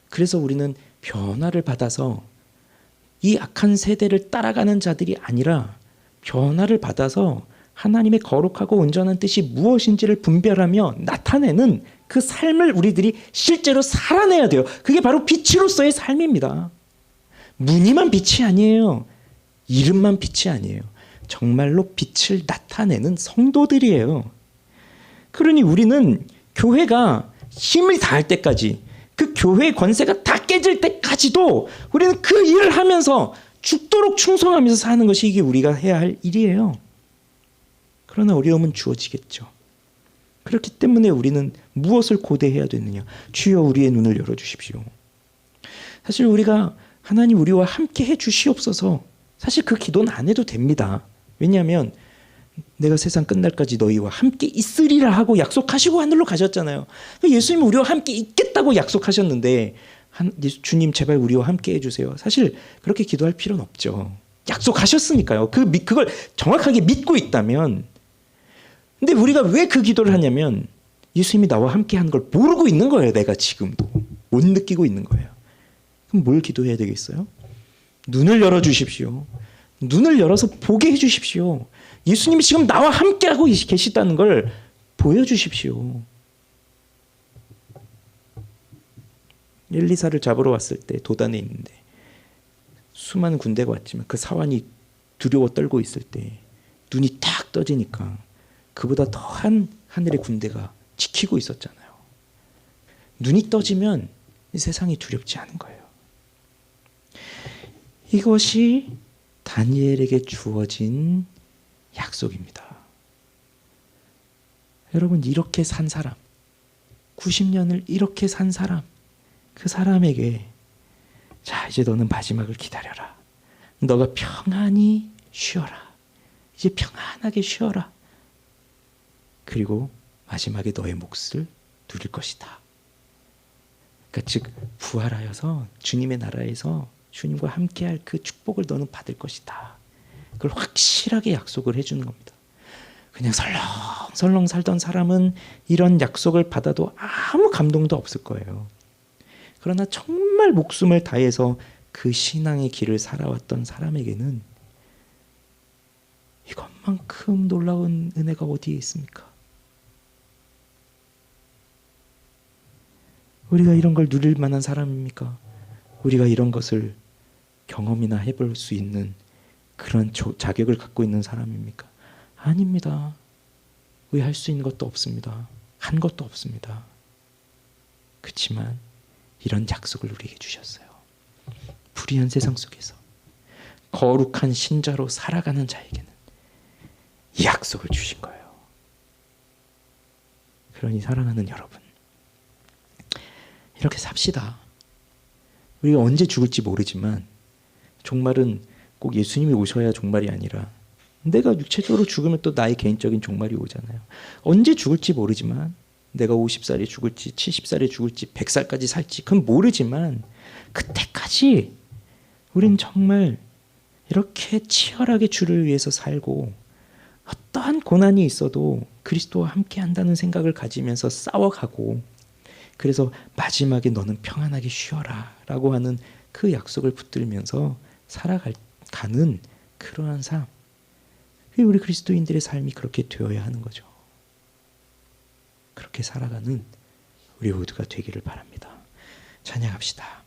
그래서 우리는 변화를 받아서 이 악한 세대를 따라가는 자들이 아니라 변화를 받아서 하나님의 거룩하고 온전한 뜻이 무엇인지를 분별하며 나타내는 그 삶을 우리들이 실제로 살아내야 돼요. 그게 바로 빛으로서의 삶입니다. 무늬만 빛이 아니에요. 이름만 빛이 아니에요. 정말로 빛을 나타내는 성도들이에요. 그러니 우리는 교회가 힘을 다할 때까지, 그 교회의 권세가 다 깨질 때까지도 우리는 그 일을 하면서 죽도록 충성하면서 사는 것이 이게 우리가 해야 할 일이에요. 그러나 어려움은 주어지겠죠. 그렇기 때문에 우리는 무엇을 고대해야 되느냐? 주여 우리의 눈을 열어주십시오. 사실 우리가 하나님 우리와 함께 해주시옵소서, 사실 그 기도는 안 해도 됩니다. 왜냐하면 내가 세상 끝날까지 너희와 함께 있으리라 하고 약속하시고 하늘로 가셨잖아요. 예수님은 우리와 함께 있겠다고 약속하셨는데 주님 제발 우리와 함께 해주세요. 사실 그렇게 기도할 필요는 없죠. 약속하셨으니까요. 그걸 정확하게 믿고 있다면. 근데 우리가 왜 그 기도를 하냐면 예수님이 나와 함께 하는 걸 모르고 있는 거예요. 내가 지금도 못 느끼고 있는 거예요. 그럼 뭘 기도해야 되겠어요? 눈을 열어주십시오. 눈을 열어서 보게 해주십시오. 예수님이 지금 나와 함께하고 계시다는 걸 보여주십시오. 엘리사를 잡으러 왔을 때 도단에 있는데 수많은 군대가 왔지만 그 사환이 두려워 떨고 있을 때 눈이 탁 떠지니까 그보다 더한 하늘의 군대가 지키고 있었잖아요. 눈이 떠지면 이 세상이 두렵지 않은 거예요. 이것이 다니엘에게 주어진 약속입니다. 여러분, 이렇게 산 사람, 90년을 이렇게 산 사람, 그 사람에게 자, 이제 너는 마지막을 기다려라. 너가 평안히 쉬어라. 이제 평안하게 쉬어라. 그리고 마지막에 너의 몫을 누릴 것이다. 그러니까 즉 부활하여서 주님의 나라에서 주님과 함께할 그 축복을 너는 받을 것이다. 그걸 확실하게 약속을 해주는 겁니다. 그냥 설렁설렁 살던 사람은 이런 약속을 받아도 아무 감동도 없을 거예요. 그러나 정말 목숨을 다해서 그 신앙의 길을 살아왔던 사람에게는 이것만큼 놀라운 은혜가 어디에 있습니까? 우리가 이런 걸 누릴 만한 사람입니까? 우리가 이런 것을 경험이나 해볼 수 있는 그런 자격을 갖고 있는 사람입니까? 아닙니다. 우리 할 수 있는 것도 없습니다. 한 것도 없습니다. 그렇지만 이런 약속을 우리에게 주셨어요. 불의한 세상 속에서 거룩한 신자로 살아가는 자에게는 이 약속을 주신 거예요. 그러니 사랑하는 여러분, 이렇게 삽시다. 우리가 언제 죽을지 모르지만 종말은 꼭 예수님이 오셔야 종말이 아니라 내가 육체적으로 죽으면 또 나의 개인적인 종말이 오잖아요. 언제 죽을지 모르지만 내가 50살에 죽을지 70살에 죽을지 100살까지 살지 그건 모르지만 그때까지 우린 정말 이렇게 치열하게 주를 위해서 살고 어떠한 고난이 있어도 그리스도와 함께 한다는 생각을 가지면서 싸워가고, 그래서 마지막에 너는 평안하게 쉬어라 라고 하는 그 약속을 붙들면서 살아가는 그러한 삶, 우리 그리스도인들의 삶이 그렇게 되어야 하는 거죠. 그렇게 살아가는 우리 모두가 되기를 바랍니다. 찬양합시다.